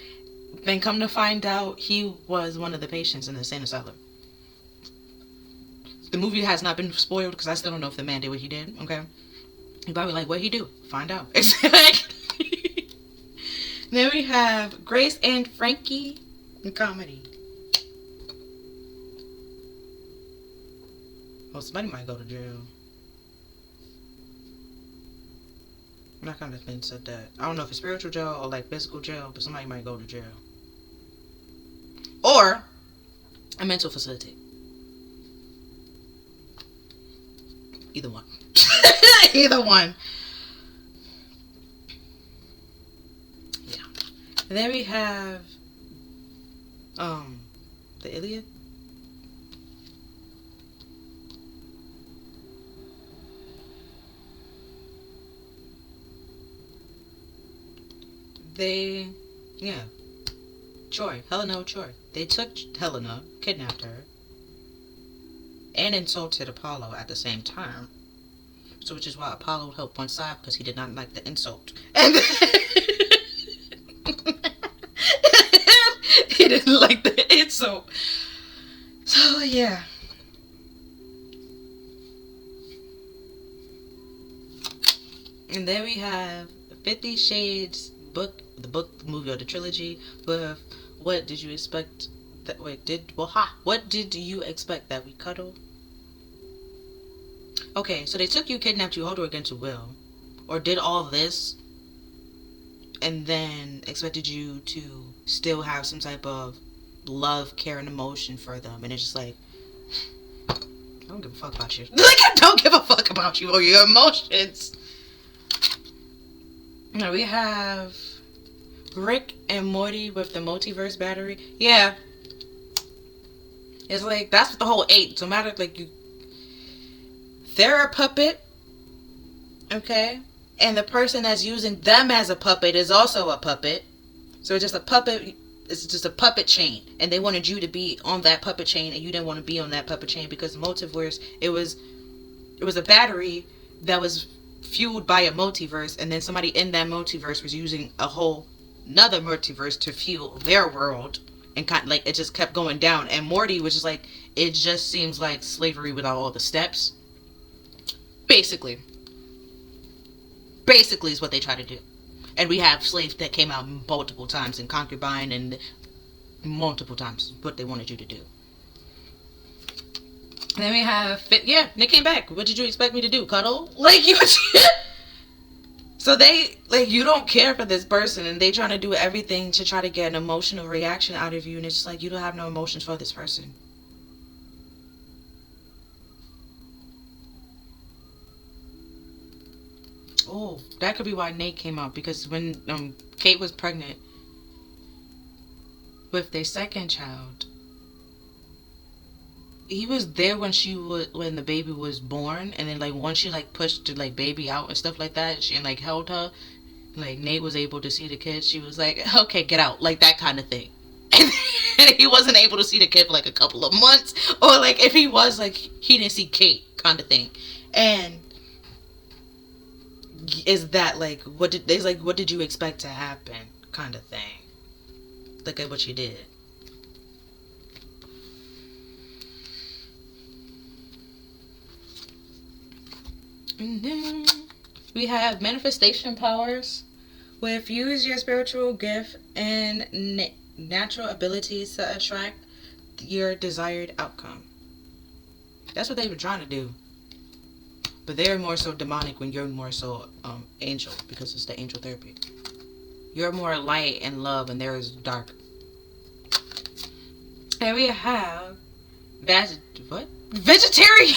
Then come to find out, he was one of the patients in the insane asylum. The movie has not been spoiled because I still don't know if the man did what he did. Okay, you probably like, what'd he do? Find out. Then we have Grace and Frankie in comedy. Well, somebody might go to jail. That kind of thing said that. I don't know if it's spiritual jail or like physical jail, but somebody might go to jail. Or a mental facility. Either one. Either one. Yeah. And then we have the Iliad. Helena Troy. They took Helena, kidnapped her, and insulted Apollo at the same time. So, which is why Apollo helped one side, because he did not like the insult. And he didn't like the insult. So, yeah. And then we have 50 Shades book, the movie, or the trilogy with What Did You Expect That What did you expect that we cuddle? Okay, so they took you, kidnapped you, held her against your will, or did all this, and then expected you to still have some type of love, care, and emotion for them, and it's just like, I don't give a fuck about you. Like, I don't give a fuck about you or your emotions. Now we have Rick and Morty with the multiverse battery. Yeah. It's like, that's what the whole 8. So matter, like, they're a puppet. Okay? and the person that's using them as a puppet is also a puppet. So it's just a puppet. It's just a puppet chain, and they wanted you to be on that puppet chain, and you didn't want to be on that puppet chain because multiverse. It was a battery that was fueled by a multiverse, and then somebody in that multiverse was using a whole another multiverse to fuel their world, and kind of like it just kept going down. And Morty was just like, it just seems like slavery without all the steps. Basically is what they try to do. And we have slaves that came out multiple times, and concubine, and multiple times what they wanted you to do. And then we have Nick came back. What did you expect me to do? Cuddle? Like you. So they like, you don't care for this person, and they trying to do everything to try to get an emotional reaction out of you, and it's just like, you don't have no emotions for this person. Oh, that could be why Nate came out, because when Kate was pregnant with their second child, he was there when the baby was born, and then like once she like pushed the like baby out and stuff like that, and like held her, like Nate was able to see the kid. She was like, okay, get out, like that kind of thing. And he wasn't able to see the kid for like a couple of months, or like if he was, like he didn't see Kate kind of thing. And is that like, what did you expect to happen kind of thing? Look at what you did. And then we have manifestation powers, where if you use your spiritual gift and natural abilities to attract your desired outcome. That's what they were trying to do. But they're more so demonic when you're more so angel, because it's the angel therapy. You're more light and love, and there is dark. And we have vegetarian.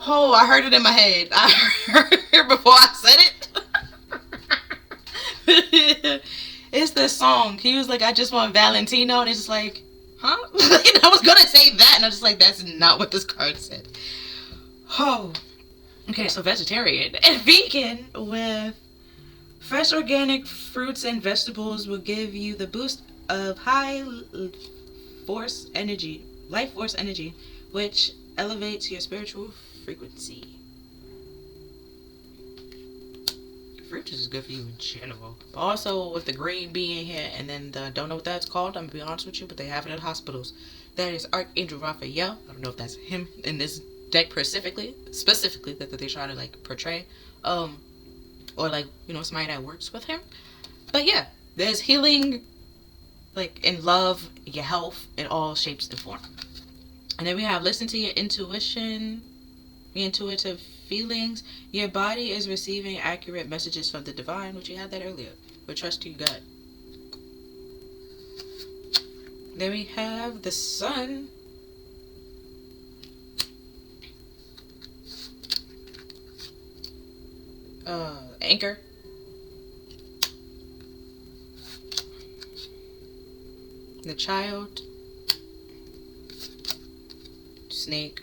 Oh, I heard it in my head. I heard it before I said it. It's this song. He was like, I just want Valentino, and it's just like, huh? And I was gonna say that, and I was just like, that's not what this card said. Oh, okay. So vegetarian and vegan with fresh organic fruits and vegetables will give you the boost of life force energy, which elevates your spiritual frequency. Fruit is good for you in general. But also with the green being here, and then don't know what that's called, I'm gonna be honest with you, but they have it at hospitals. That is Archangel Raphael. I don't know if that's him in this deck specifically that they try to like portray, or like, you know, somebody that works with him. But yeah, there's healing, like in love, your health, in all shapes and forms. And then we have listen to your intuition, your intuitive feelings. Your body is receiving accurate messages from the divine, which you had that earlier. But trust your gut. Then we have the sun. Anchor. The child. Snake.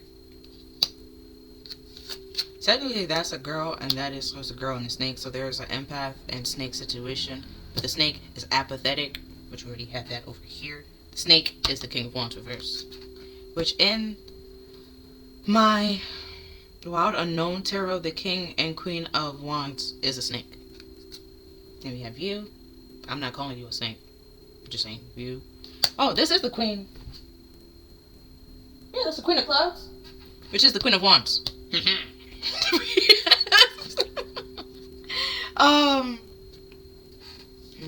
Technically that's a girl, and that is supposed to girl and a snake, so there's an empath and snake situation. The snake is apathetic, which we already had that over here. The snake is the King of Wands reverse, which in my Wild Unknown Tarot, the King and Queen of Wands is a snake. Then we have you. I'm not calling you a snake. I'm just saying you. Oh, this is the Queen. Yeah, that's the Queen of Clubs, which is the Queen of Wands.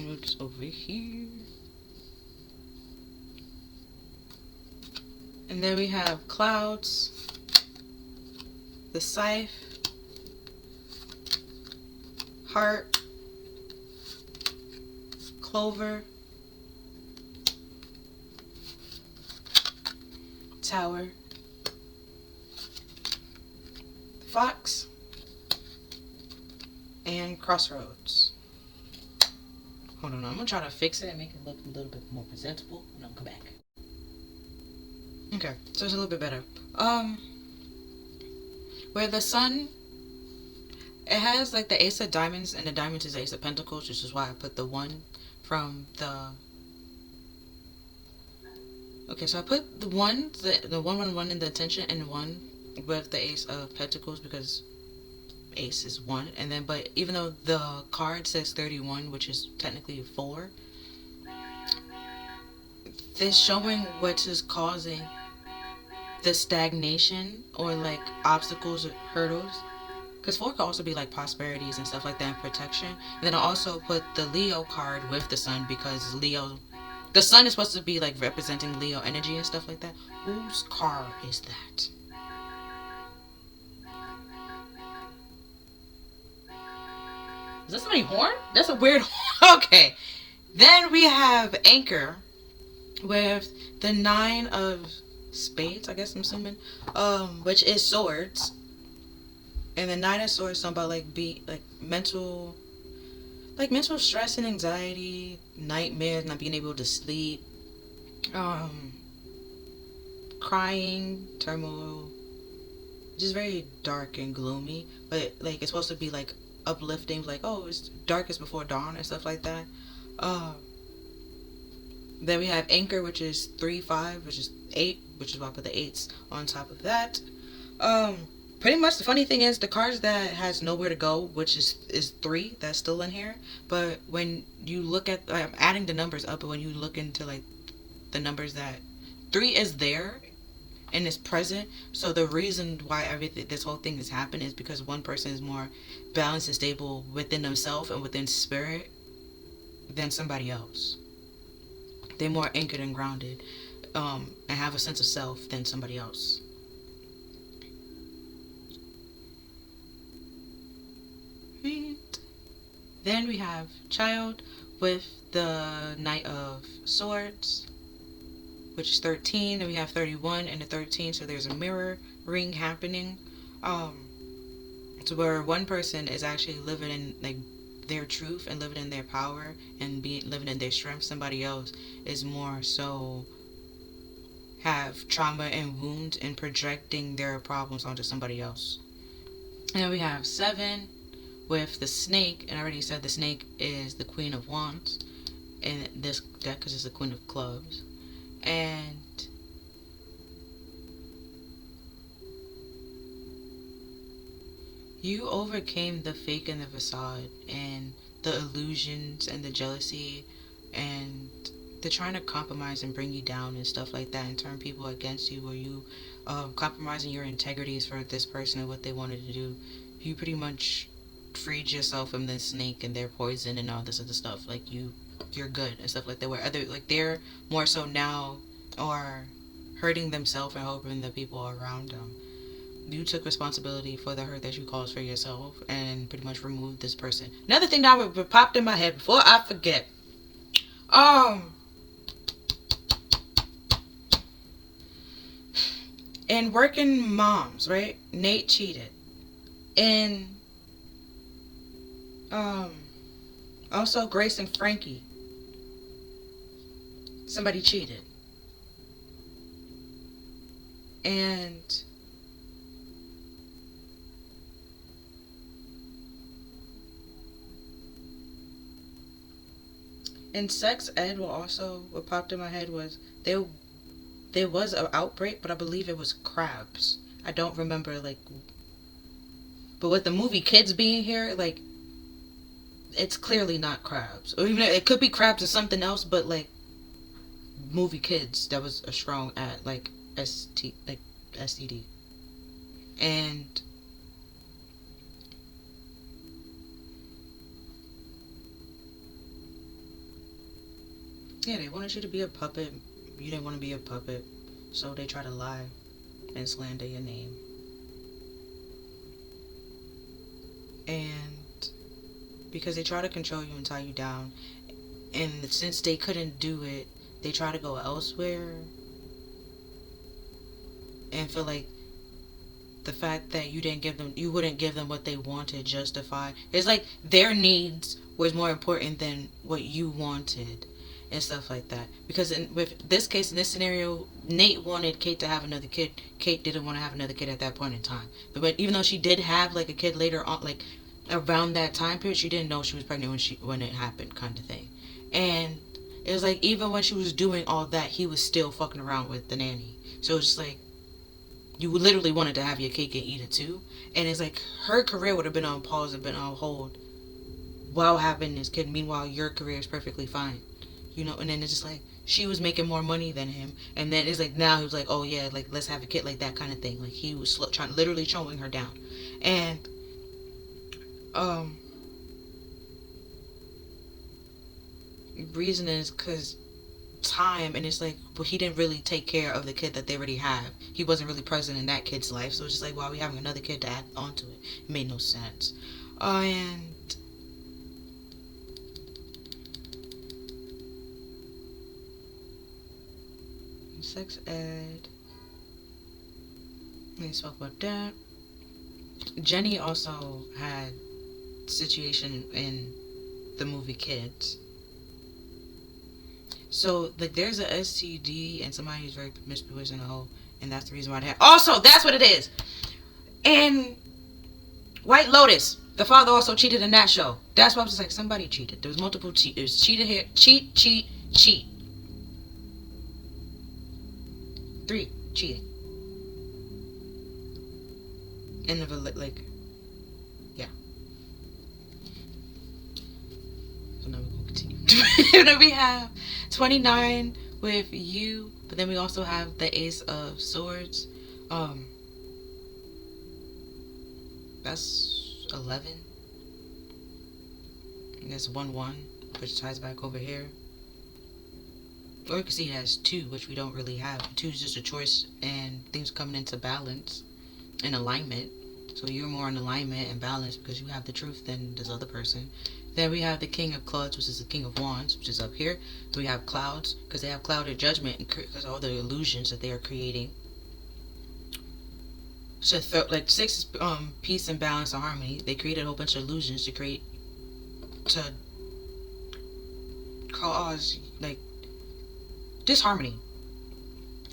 What's over here? And then we have clouds, the scythe, heart, clover, tower, fox, and crossroads. Hold on, I'm gonna try to fix it and make it look a little bit more presentable, and I'll come back. Okay, so it's a little bit better. Where the sun, it has like the Ace of Diamonds, and the diamonds is the Ace of Pentacles, which is why I put the one from the. Okay, so I put the one, the one in the attention, and one with the Ace of Pentacles because Ace is one, and then but even though the card says 31, which is technically 4, this showing what is causing the stagnation or like obstacles or hurdles. Because 4 could also be like prosperities and stuff like that and protection. And then I also put the Leo card with the sun because Leo, the sun is supposed to be like representing Leo energy and stuff like that. Whose card is that? Is that somebody's horn? That's a weird horn. Okay. Then we have Anchor with the 9 of Spades, I guess I'm assuming. Which is swords. And the 9 of Swords talking about like mental stress and anxiety, nightmares, not being able to sleep, crying, turmoil, just very dark and gloomy. But like it's supposed to be like uplifting, like oh it's darkest before dawn and stuff like that. Then we have Anchor, which is 3-5, which is 8, which is why I put the 8s on top of that. Pretty much the funny thing is the cards that has nowhere to go, which is 3, that's still in here. But when you look at, I'm adding the numbers up, but when you look into like the numbers that 3 is there and is present. So the reason why this whole thing has happened is because one person is more balanced and stable within themselves and within spirit than somebody else. They're more anchored and grounded, and have a sense of self than somebody else. Then we have Child with the Knight of Swords, which is 13. Then we have 31 and the 13, so there's a mirror ring happening. To where one person is actually living in like their truth and living in their power and living in their strength. Somebody else is more so have trauma and wounds and projecting their problems onto somebody else. And then we have 7 with the Snake, and I already said the Snake is the Queen of Wands in this deck because it's the Queen of Clubs. And you overcame the fake and the facade and the illusions and the jealousy and the trying to compromise and bring you down and stuff like that and turn people against you, or you compromising your integrities for this person and what they wanted to do. You pretty much freed yourself from the snake and their poison and all this other stuff. Like you're good and stuff like that. Where other like they're more so now or hurting themselves and hoping the people around them. You took responsibility for the hurt that you caused for yourself and pretty much removed this person. Another thing that popped in my head before I forget. And working moms, right? Nate cheated. And also Grace and Frankie. Somebody cheated. And in sex ed, what popped in my head was there was an outbreak, but I believe it was crabs. I don't remember but with the movie Kids being here, it's clearly not crabs. Or even it could be crabs or something else, but movie Kids, that was a strong ad, STD. And yeah, they wanted you to be a puppet. You didn't want to be a puppet, so they try to lie and slander your name. And because they try to control you and tie you down, and since they couldn't do it, they try to go elsewhere and feel like the fact that you wouldn't give them what they wanted justify. It's like their needs was more important than what you wanted. and stuff like that. Because with this case, in this scenario, Nate wanted Kate to have another kid. Kate didn't want to have another kid at that point in time. But even though she did have like a kid later on, like around that time period, she didn't know she was pregnant when it happened, kind of thing. And it was like even when she was doing all that, he was still fucking around with the nanny. So it's just like you literally wanted to have your cake and eat it too. And it's like her career would have been on pause and been on hold while having this kid. Meanwhile, your career is perfectly fine, And then it's just like she was making more money than him, and then it's like now he was like, oh yeah, like let's have a kid, like that kind of thing. Like he was literally showing her down, and um, reason is because time, and it's like, well, he didn't really take care of the kid that they already have. He wasn't really present in that kid's life, so it's just like, why are we having another kid to add onto it? It made no sense. And sex ed. Let's talk about that. Jenny also had situation in the movie Kids. So like there's a STD and somebody who's very promiscuous in a hole, and that's the reason why they have. Also, that's what it is. And White Lotus, the father also cheated in that show. That's why I was just like, somebody cheated. There was multiple cheat. There was cheated here. Cheat. 3, cheating. And the like, yeah. So now we're gonna continue. Then we have 29 with you, but then we also have the Ace of Swords. That's 11. And that's 1-1, which ties back over here. Or you can see it has 2, which we don't really have. 2 is just a choice, and things coming into balance and alignment. So you're more in alignment and balance because you have the truth than this other person. Then we have the King of Clubs, which is the King of Wands, which is up here. Then we have Clouds, because they have clouded judgment because all the illusions that they are creating. So like 6 is peace and balance and harmony. They created a whole bunch of illusions to cause like disharmony.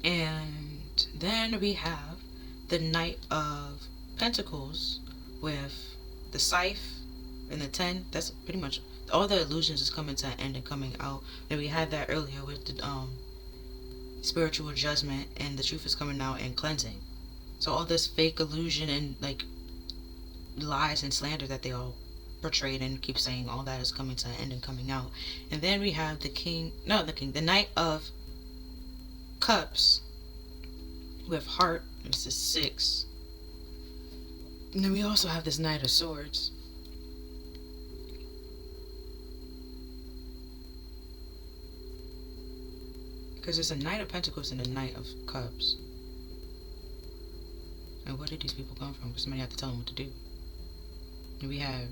And then we have the Knight of Pentacles with the Scythe and the 10. That's pretty much all the illusions is coming to an end and coming out. And we had that earlier with the spiritual judgment, and the truth is coming out and cleansing. So all this fake illusion and like lies and slander that they all portrayed and keep saying, all that is coming to an end and coming out. And then we have the Knight of Cups with Heart. This is 6. And then we also have this Knight of Swords. Because there's a Knight of Pentacles and a Knight of Cups. And where did these people come from? Because somebody had to tell them what to do. And we have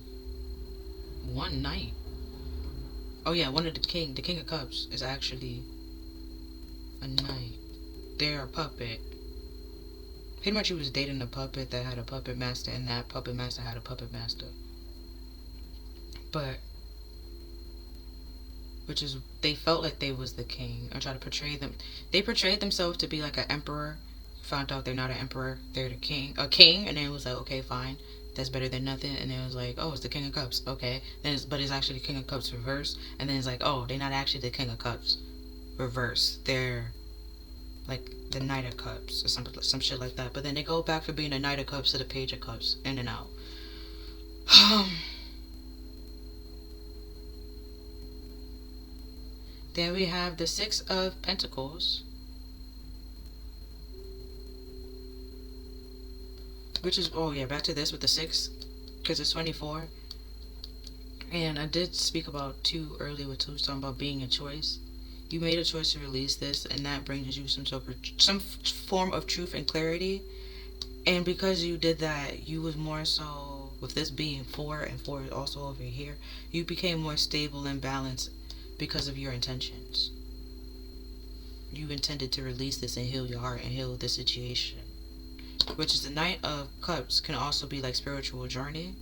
one Knight. Oh yeah, one of the King of Cups is actually a Knight. They're a puppet. Pretty much he was dating a puppet that had a puppet master, and that puppet master had a puppet master. But which is, they felt like they was the king, or try to portray them. They portrayed themselves to be like an emperor. Found out they're not an emperor, they're the king, a king, and then it was like, okay, fine, that's better than nothing. And then it was like, oh, it's the King of Cups, okay. Then but it's actually the King of Cups reverse. And then it's like, oh, they're not actually the King of Cups reverse. They're like the Knight of Cups or some shit like that. But then they go back from being a Knight of Cups to the Page of Cups, in and out. Then we have the 6 of Pentacles, which is, oh yeah, back to this with the 6, because it's 24. And I did speak about 2 earlier, with 2 talking about being a choice. You made a choice to release this, and that brings you some form of truth and clarity. And because you did that, you was more so, with this being 4 and 4 also over here, you became more stable and balanced because of your intentions. You intended to release this and heal your heart and heal the situation. Which is the Knight of Cups can also be like spiritual journey.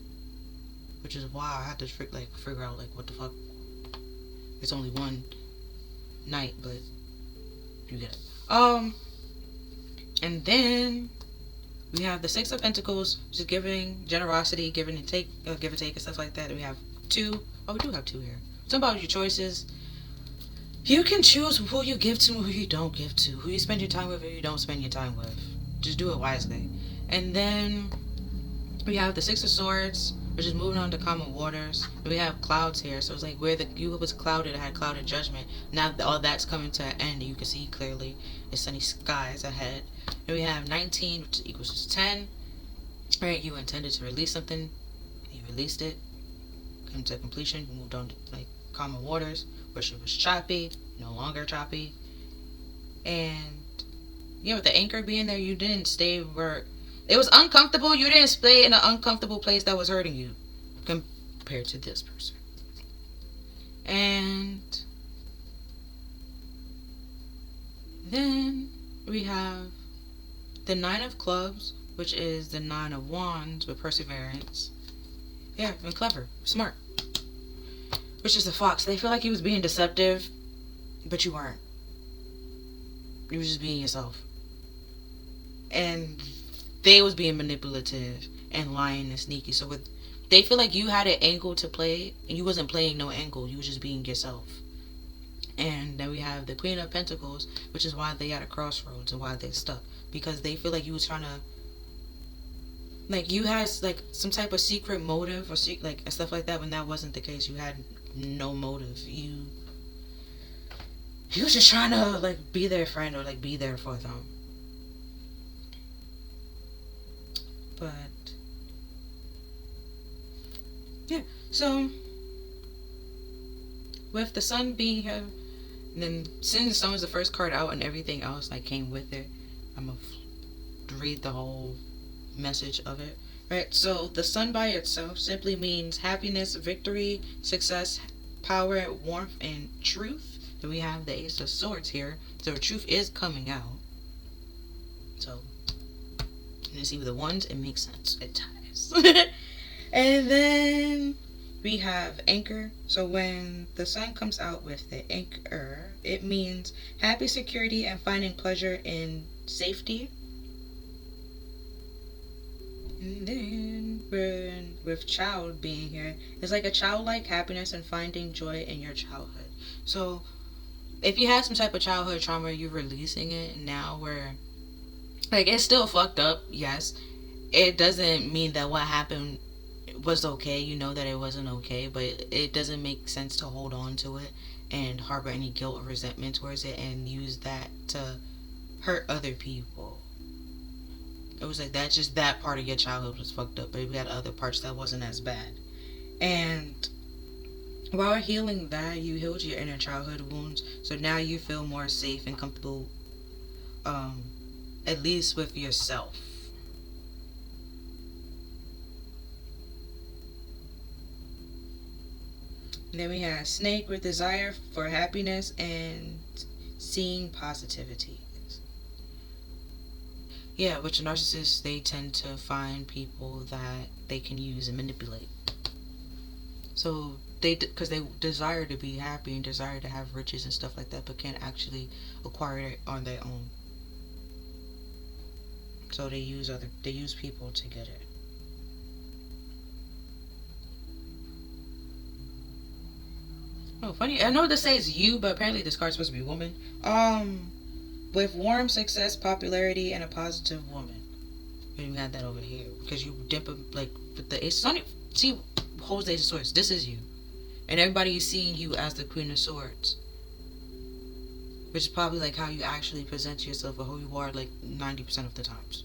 Which is why I had to figure out like what the fuck. There's only one Knight, but you get it. And then we have the Six of Pentacles, which is giving, generosity, give and take, and stuff like that. And we have two. Oh, we do have two here. Something about your choices. You can choose who you give to and who you don't give to. Who you spend your time with and who you don't spend your time with. Just do it wisely. And then we have the Six of Swords, which is moving on to common waters. And we have clouds here. So it's like where you was clouded, it had clouded judgment. Now all that's coming to an end. You can see clearly it's sunny skies ahead. And we have 19, which equals 10. Right, you intended to release something. You released it. Came to completion. You moved on to like common waters, which it was choppy, no longer choppy. And yeah, with the anchor being there, you didn't stay where it was uncomfortable. You didn't stay in an uncomfortable place that was hurting you compared to this person. And then we have the Nine of Clubs, which is the Nine of Wands with perseverance. Yeah, and clever, smart. Which is the Fox. They feel like he was being deceptive, but you weren't. You were just being yourself. And they was being manipulative and lying and sneaky. So they feel like you had an angle to play, and you wasn't playing no angle. You were just being yourself. And then we have the Queen of Pentacles, which is why they at a crossroads and why they stuck. Because they feel like you was trying to, like you had like some type of secret motive or like stuff like that, when that wasn't the case. You had no motive. You was just trying to like be their friend or like be there for them. But yeah, so with the Sun being here, and then since the Sun was the first card out and everything else like came with it, I'm gonna read the whole message of it. Right, so the Sun by itself simply means happiness, victory, success, power, warmth, and truth. Then we have the Ace of Swords here, so the truth is coming out. So you see with the ones, it makes sense. It ties. And then we have anchor. So when the Sun comes out with the anchor, it means happy security and finding pleasure in safety. And then with child being here, it's like a childlike happiness and finding joy in your childhood. So if you had some type of childhood trauma, you're releasing it now, where like it's still fucked up. Yes, it doesn't mean that what happened was okay. You know that it wasn't okay, but it doesn't make sense to hold on to it and harbor any guilt or resentment towards it and use that to hurt other people. It was like that, just that part of your childhood was fucked up, but we had other parts that wasn't as bad. And while healing that, you healed your inner childhood wounds, so now you feel more safe and comfortable, at least with yourself. And then we have Snake with desire for happiness and seeing positivity. Yeah, which narcissists, they tend to find people that they can use and manipulate. So because they desire to be happy and desire to have riches and stuff like that, but can't actually acquire it on their own. So they use people to get it. Oh, funny. I know this says you, but apparently this card's supposed to be woman. With warm success, popularity, and a positive woman. You got that over here because you dip like with the Ace. See, holds the Ace of Swords. This is you, and everybody is seeing you as the Queen of Swords, which is probably like how you actually present yourself or who you are like 90% of the times.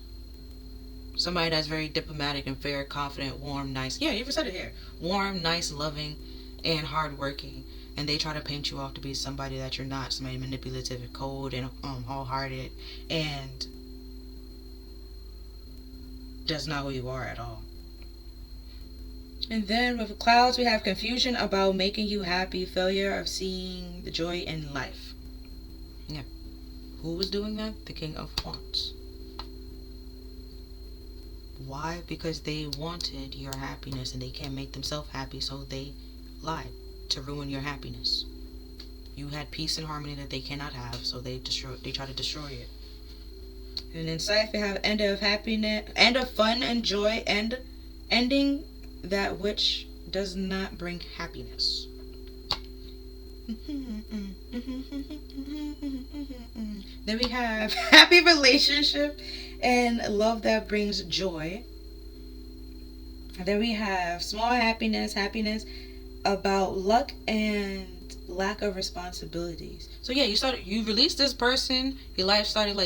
Somebody that's very diplomatic and fair, confident, warm, nice. Yeah, you even said it here. Warm, nice, loving, and hardworking. And they try to paint you off to be somebody that you're not, somebody manipulative and cold and wholehearted, and that's not who you are at all. And then with clouds, we have confusion about making you happy, failure of seeing the joy in life. Yeah. Who was doing that? The King of Wands. Why? Because they wanted your happiness and they can't make themselves happy, so they lied to ruin your happiness. You had peace and harmony that they cannot have, so they try to destroy it. And in Scythe we have end of happiness, end of fun and joy, and ending that which does not bring happiness. Then we have happy relationship and love that brings joy. And then we have small happiness about luck and lack of responsibilities. So yeah, you released this person, your life started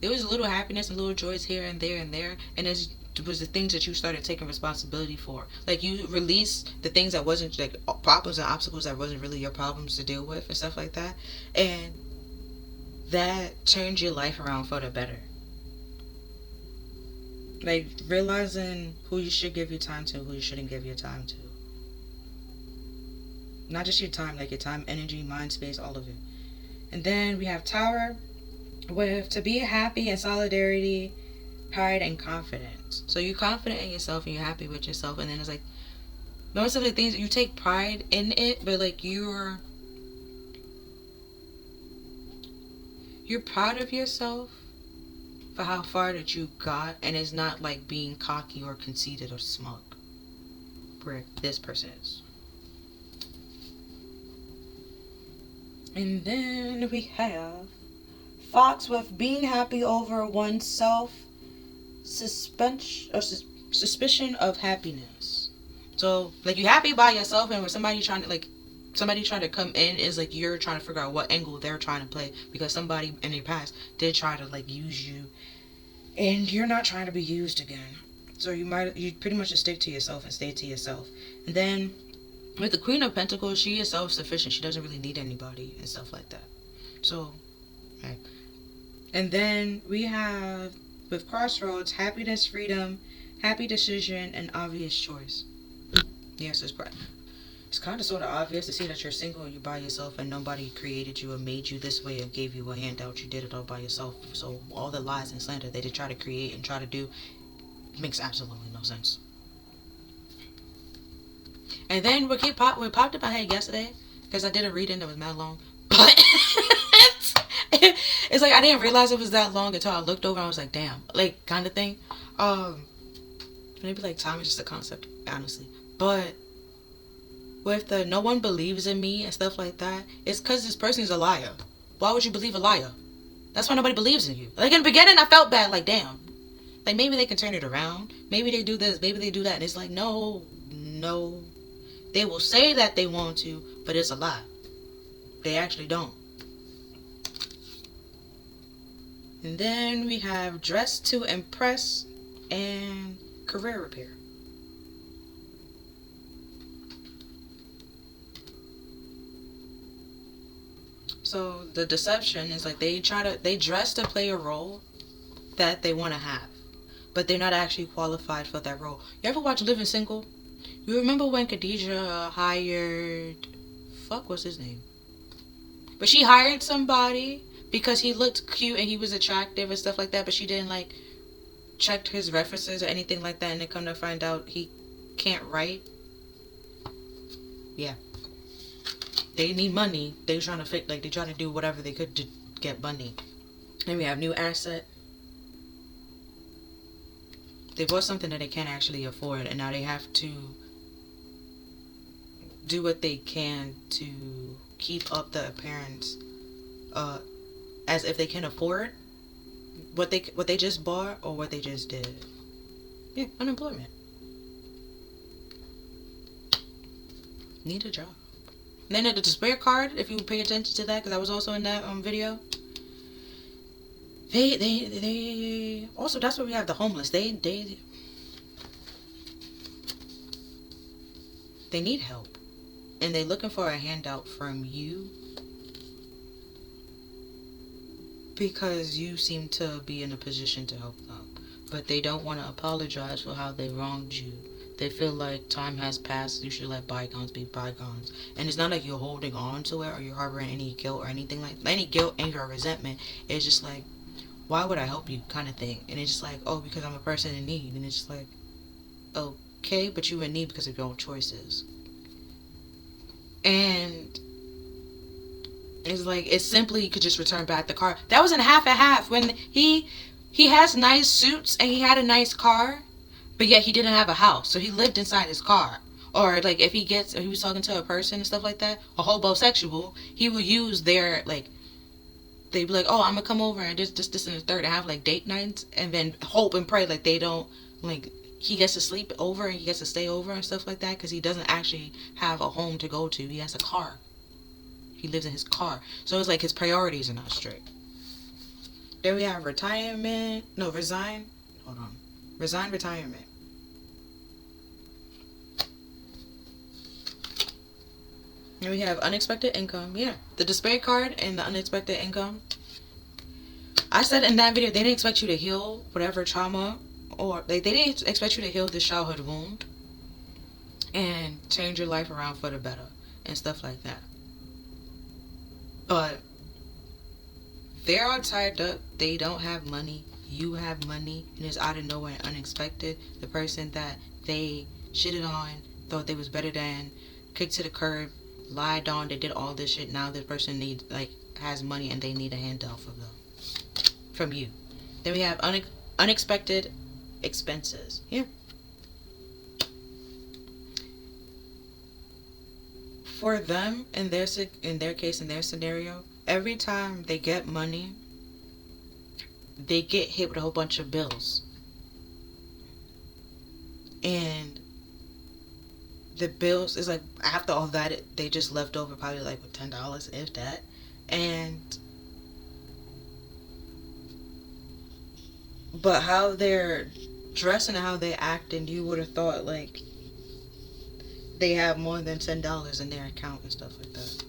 there was a little happiness and little joys here and there, and it was the things that you started taking responsibility for. Like, you released the things that wasn't like problems and obstacles that wasn't really your problems to deal with and stuff like that, and that turned your life around for the better. Like, realizing who you should give your time to, who you shouldn't give your time to. Not just your time, like your time, energy, mind, space, all of it. And then we have Tower with to be happy and solidarity, pride and confidence. So you're confident in yourself and you're happy with yourself, and then it's like most of the things you take pride in it, but like you're proud of yourself for how far that you got, and it's not like being cocky or conceited or smug where this person is. And then we have Fox with being happy over oneself, suspicion of happiness. So like you're happy by yourself, and when somebody trying to come in is like you're trying to figure out what angle they're trying to play, because somebody in your past did try to like use you, and you're not trying to be used again. So you pretty much just stick to yourself and stay to yourself. And then with the Queen of Pentacles, she is self-sufficient. She doesn't really need anybody and stuff like that. So, right. And then we have with Crossroads, happiness, freedom, happy decision, and obvious choice. Yes, it's kind of sort of obvious to see that you're single and you're by yourself and nobody created you or made you this way or gave you a handout. You did it all by yourself. So all the lies and slander they did try to create and try to do makes absolutely no sense. And then what popped in my head yesterday, because I did a reading that was mad long, but it's like I didn't realize it was that long until I looked over and I was like, damn, like kind of thing. Maybe like time is just a concept, honestly. But with the no one believes in me and stuff like that, it's because this person is a liar. Why would you believe a liar? That's why nobody believes in you. Like in the beginning, I felt bad, like damn, like maybe they can turn it around. Maybe they do this, maybe they do that, and it's like no. They will say that they want to, but it's a lie. They actually don't. And then we have dress to impress and career repair. So the deception is like they dress to play a role that they want to have, but they're not actually qualified for that role. You ever watch Living Single? You remember when Khadijah hired... Fuck, what's his name? But she hired somebody because he looked cute and he was attractive and stuff like that, but she didn't, like, check his references or anything like that, and then come to find out he can't write. Yeah. They need money. They were trying to they trying to do whatever they could to get money. Then we have new asset. They bought something that they can't actually afford, and now they have to do what they can to keep up the appearance as if they can afford what they just bought or what they just did. Yeah, unemployment. Need a job. And then the despair card, if you pay attention to that, because I was also in that video. They also, that's where we have the homeless. They need help. And they're looking for a handout from you because you seem to be in a position to help them. But they don't want to apologize for how they wronged you. They feel like time has passed. You should let bygones be bygones. And it's not like you're holding on to it or you're harboring any guilt or anything like any guilt, anger, or resentment. It's just like, why would I help you kind of thing. And it's just like, oh, because I'm a person in need. And it's just like, okay, but you're in need because of your own choices. And it's like, it simply could just return back the car. That was in half and half. When he has nice suits and he had a nice car, but yet he didn't have a house, so he lived inside his car. Or like if he was talking to a person and stuff like that, a homosexual, he would use their like, they'd be like, oh, I'm gonna come over and this and the third, and have like date nights, and then hope and pray like they don't, like he gets to sleep over and he gets to stay over and stuff like that, because he doesn't actually have a home to go to. He has a car. He lives in his car. So it's like his priorities are not straight. Then we have retirement. No, resign. Hold on. Resign retirement. And we have unexpected income. Yeah. The despair card and the unexpected income. I said in that video, they didn't expect you to heal whatever trauma, or they didn't expect you to heal this childhood wound and change your life around for the better and stuff like that. But they are tied up. They don't have money. You have money, and it's out of nowhere and unexpected. The person that they shitted on, thought they was better than, kicked to the curb, lied on, they did all this shit. Now this person has money and they need a handout from you. Then we have unexpected expenses. Yeah. For them, in their case, in their scenario, every time they get money, they get hit with a whole bunch of bills. And the bills is like, after all that, they just left over probably like with $10, if that. But how they're dressing and how they act, and you would have thought like they have more than $10 in their account and stuff like that.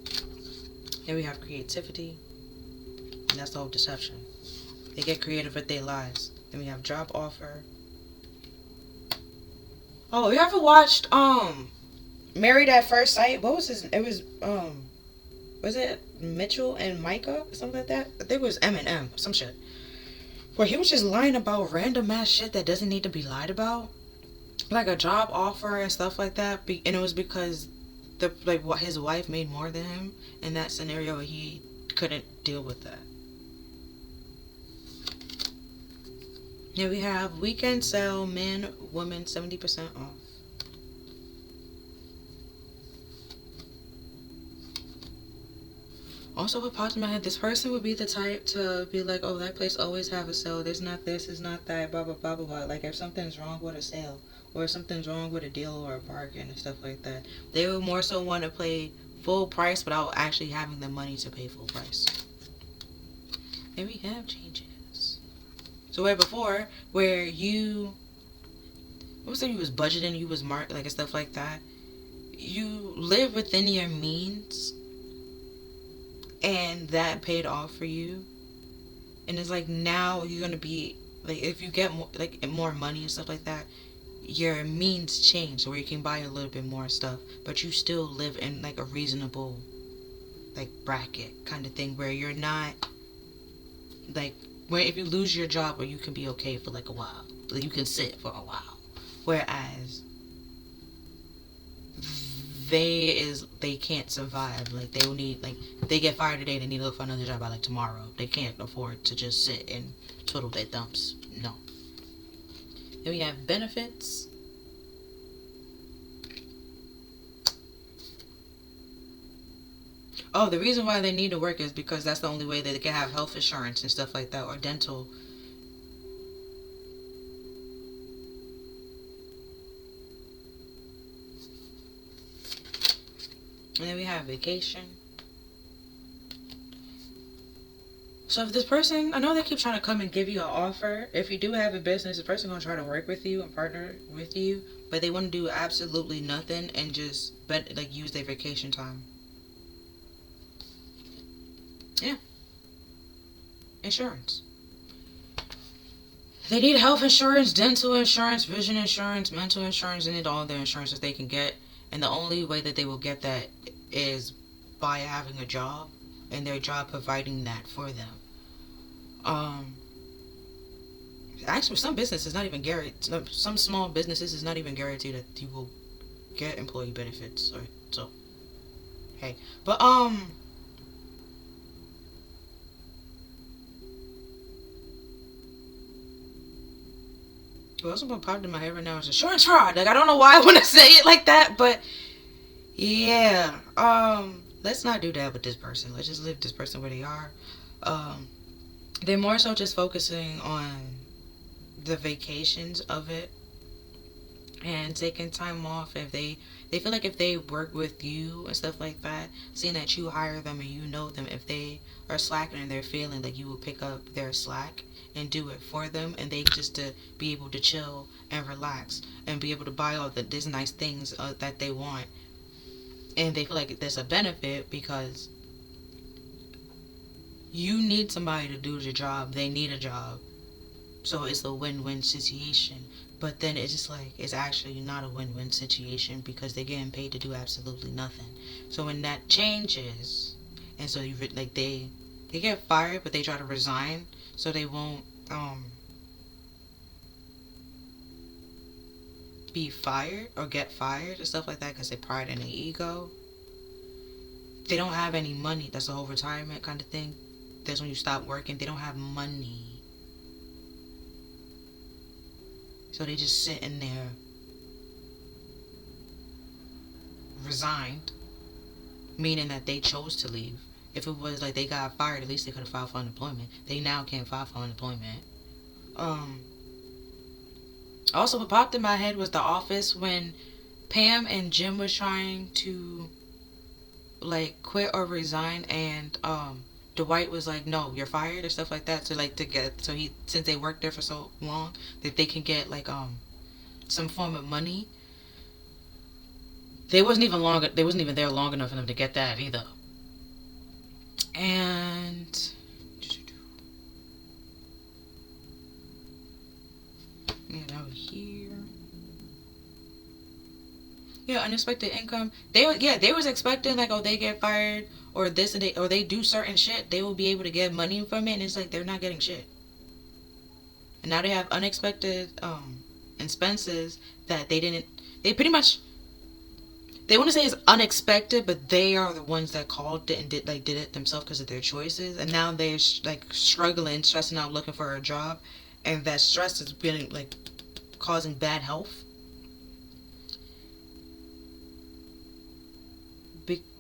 Then we have creativity, and that's the whole deception. They get creative with their lives. Then we have job offer. Oh, you ever watched Married at First Sight? What was his? It was it Mitchell and Micah or something like that? I think it was Eminem, some shit. Where he was just lying about random ass shit that doesn't need to be lied about. Like a job offer and stuff like that, and it was because what his wife made more than him in that scenario. He couldn't deal with that. Here we have weekend sale, men, women, 70% off. Also, what popped in my head, this person would be the type to be like, oh, that place always have a sale, there's not this, it's not that, blah blah blah blah blah. Like if something's wrong with a sale, or if something's wrong with a deal or a bargain and stuff like that, they would more so want to pay full price without actually having the money to pay full price. And we have changes. So where before, where you was budgeting, you was marked, like, and stuff like that, you live within your means, and that paid off for you. And it's like, now you're gonna be like, if you get more money and stuff like that, your means change, where you can buy a little bit more stuff, but you still live in like a reasonable like bracket kind of thing, where you're not like, where if you lose your job, where you can be okay for like a while, like you can sit for a while. Whereas they can't survive. Like they will need, like, they get fired today, they need to look for another job by like tomorrow. They can't afford to just sit and twiddle their thumbs. No. Then we have benefits. Oh, the reason why they need to work is because that's the only way that they can have health insurance and stuff like that, or dental. And then we have vacation. So if this person, I know they keep trying to come and give you an offer. If you do have a business, the person going to try to work with you and partner with you, but they want to do absolutely nothing and just use their vacation time. Yeah. Insurance. They need health insurance, dental insurance, vision insurance, mental insurance. They need all their insurances they can get. And the only way that they will get that is by having a job, and their job providing that for them. Actually, some businesses not even guaranteed. Some small businesses is not even guaranteed that you will get employee benefits, or so. Hey, but what's what popped in my head right now is insurance fraud. Like I don't know why I want to say it like that, but yeah. Let's not do that with this person. Let's just leave this person where they are. Um, they're more so just focusing on the vacations of it and taking time off. If they feel like if they work with you and stuff like that, seeing that you hire them and you know them, if they are slacking and they're feeling like you will pick up their slack and do it for them, and they just to be able to chill and relax and be able to buy all these nice things that they want, and they feel like there's a benefit because you need somebody to do the job, they need a job, so it's a win-win situation. But then it's just like it's actually not a win-win situation because they're getting paid to do absolutely nothing. So when that changes, and so you like they get fired, but they try to resign so they won't be fired or get fired and stuff like that because they pride in their ego. They don't have any money. That's the whole retirement kind of thing. That's when you stop working. They don't have money. So they just sit in there resigned, meaning that they chose to leave. If it was like they got fired, at least they could have filed for unemployment. They now can't file for unemployment. Also, what popped in my head was The Office when Pam and Jim was trying to like quit or resign, and Dwight was like, "No, you're fired," or stuff like that. So like to get so he since they worked there for so long that they can get like some form of money. They wasn't even long. They wasn't even there long enough for them to get that either. And yeah, that was here. Yeah, unexpected income. They was expecting like, oh, they get fired or this and they do certain shit, they will be able to get money from it, and it's like they're not getting shit. And now they have unexpected expenses that they didn't. They pretty much they want to say it's unexpected, but they are the ones that called it and did it themselves because of their choices. And now they're like struggling, stressing out, looking for a job, and that stress is being like causing bad health.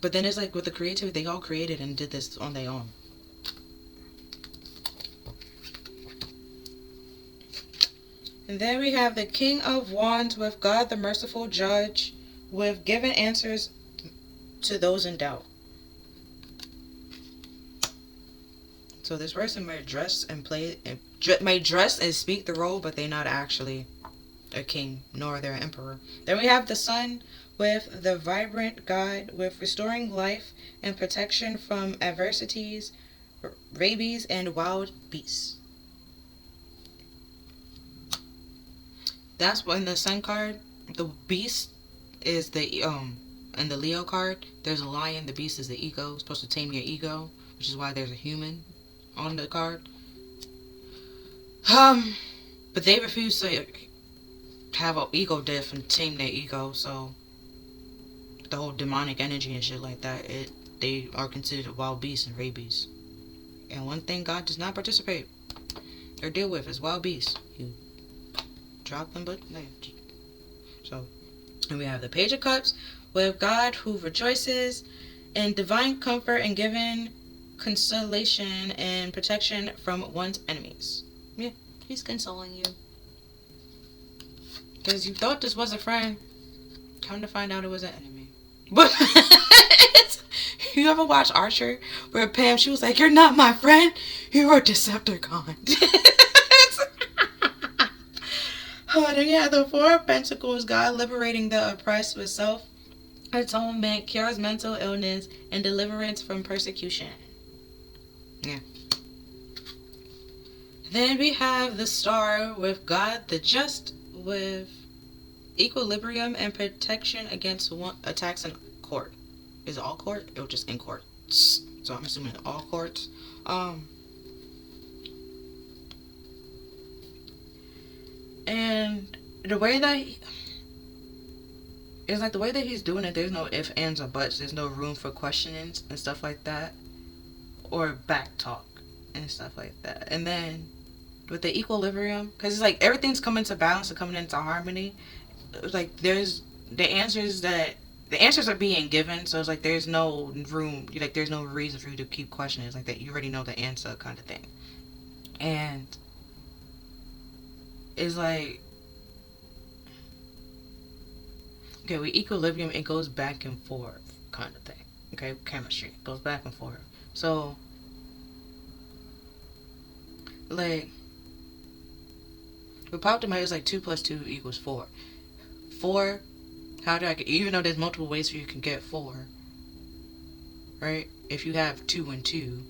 But then it's like with the creativity, they all created and did this on their own. And then we have the King of Wands with God the Merciful Judge with giving answers to those in doubt. So this person might dress and speak the role, but they're not actually a king nor their emperor. Then we have the Sun with the vibrant God with restoring life and protection from adversities, rabies, and wild beasts. That's when the Sun card, the beast is the and the Leo card, there's a lion, the beast is the ego, it's supposed to tame your ego, which is why there's a human on the card. But they refuse to have an ego death and tame their ego, so the whole demonic energy and shit like that, they are considered wild beasts and rabies. And one thing God does not participate or deal with is wild beasts. You drop them, but no. So, and we have the Page of Cups with God who rejoices in divine comfort and giving consolation and protection from one's enemies. Yeah, he's consoling you. Because you thought this was a friend, come to find out it was an enemy. But you ever watch Archer where Pam, she was like, "You're not my friend, you're a Decepticon." Oh, then you have the Four of Pentacles, God liberating the oppressed with self-atonement, cures mental illness, and deliverance from persecution. Yeah. Then we have the Star with God the Just with equilibrium and protection against attacks in court. Is it all court? Or just in court? So I'm assuming all courts. And the way that it's like the way that he's doing it, there's no ifs, ands, or buts. There's no room for questionings and stuff like that, or back talk and stuff like that. And then with the equilibrium, because it's like everything's coming to balance and coming into harmony. It's like there's the answers are being given, so it's like there's no room, like there's no reason for you to keep questioning. It's like that you already know the answer kind of thing. And it's like, okay, with equilibrium, it goes back and forth kind of thing. Okay, chemistry goes back and forth. So, like, with popped in my head, it's like 2 plus 2 equals 4. 4, how do I get, even though there's multiple ways you can get 4, right? If you have 2 and 2,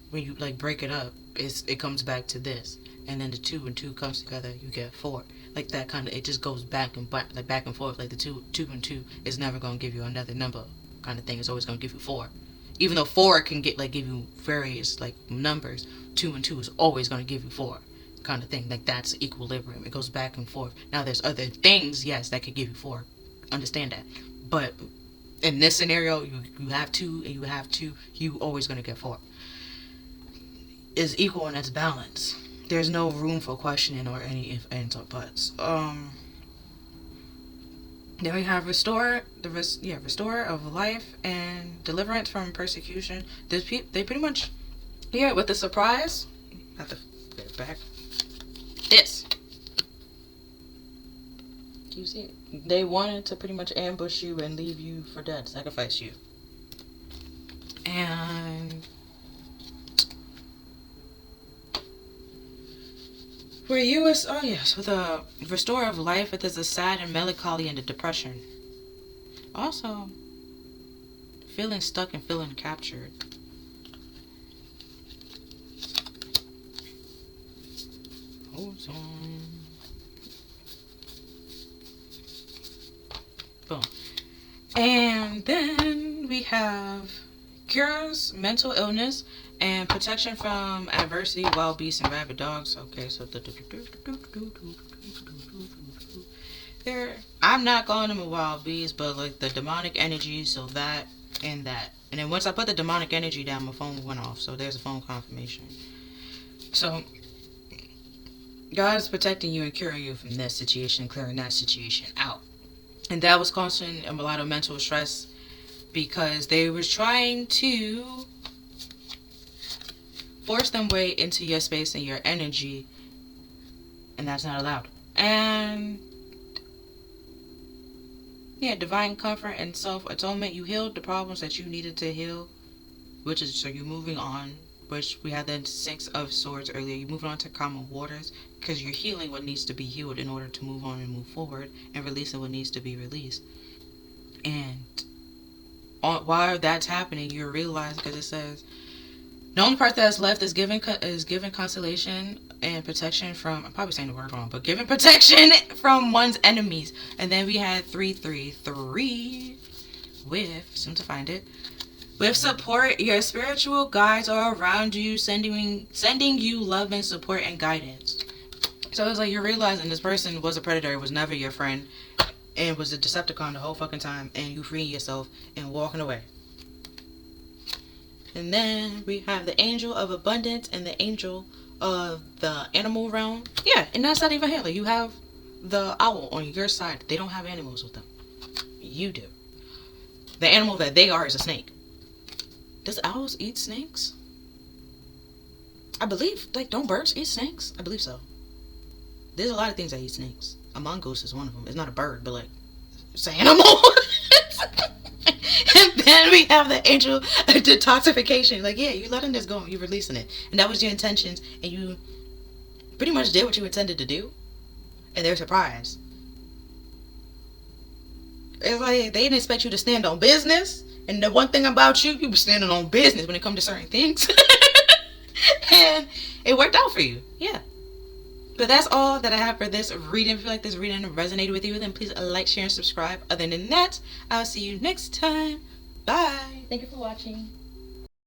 when you like break it up, it comes back to this. And then the 2 and 2 comes together, you get 4. Like that kind of, it just goes back and forth. Like the 2 and 2 is never going to give you another number kind of thing. It's always going to give you 4. Even though 4 can give you various like numbers, 2 and 2 is always going to give you 4 kind of thing. Like that's equilibrium. It goes back and forth. Now there's other things, yes, that could give you 4. Understand that. But in this scenario, you have 2 and you have 2, you always going to get 4. Is equal in its balance. There's no room for questioning or any ifs, ands, or buts. Then we have restorer of life and deliverance from persecution. They pretty much, with the surprise. Have to get it back. This. Do you see it? They wanted to pretty much ambush you and leave you for dead, sacrifice you. And for you, with a restorer of life, it is a sad and melancholy and a depression. Also, feeling stuck and feeling captured. Hold on. Boom. And then we have cures mental illness and protection from adversity, wild beasts and rabid dogs. Okay, so I'm not calling them a wild beast, but like the demonic energy, so that and that. And then once I put the demonic energy down, my phone went off, so there's a phone confirmation. So God is protecting you and curing you from this situation, clearing that situation out. And that was causing a lot of mental stress because they was trying to force them way into your space and your energy, and that's not allowed. And divine comfort and self-atonement. You healed the problems that you needed to heal, which is, so you're moving on, which we had the 6 of Swords earlier. You're moving on to calmer waters because you're healing what needs to be healed in order to move on and move forward, and releasing what needs to be released. And while that's happening, you realize, because it says the only part that's left is given consolation and protection from, I'm probably saying the word wrong, but given protection from one's enemies. And then we had 333 with, soon to find it, with support. Your spiritual guides are around you, sending you love and support and guidance. So it's like you're realizing this person was a predator, was never your friend, and was a Decepticon the whole fucking time, and you freeing yourself and walking away. And then we have the angel of abundance and the angel of the animal realm. Yeah, and that's not even Hitler. You have the owl on your side. They don't have animals with them. You do. The animal that they are is a snake. Does owls eat snakes? I believe, like, don't birds eat snakes? I believe so. There's a lot of things that eat snakes. A mongoose is one of them. It's not a bird, but like, it's an animal. And then we have the angel of detoxification. Like, yeah, you're letting this go. You're releasing it. And that was your intentions. And you pretty much did what you intended to do. And they're surprised. It's like they didn't expect you to stand on business. And the one thing about you were standing on business when it comes to certain things. And it worked out for you. Yeah. But that's all that I have for this reading. If you feel like this reading resonated with you, then please like, share, and subscribe. Other than that, I'll see you next time. Bye. Thank you for watching.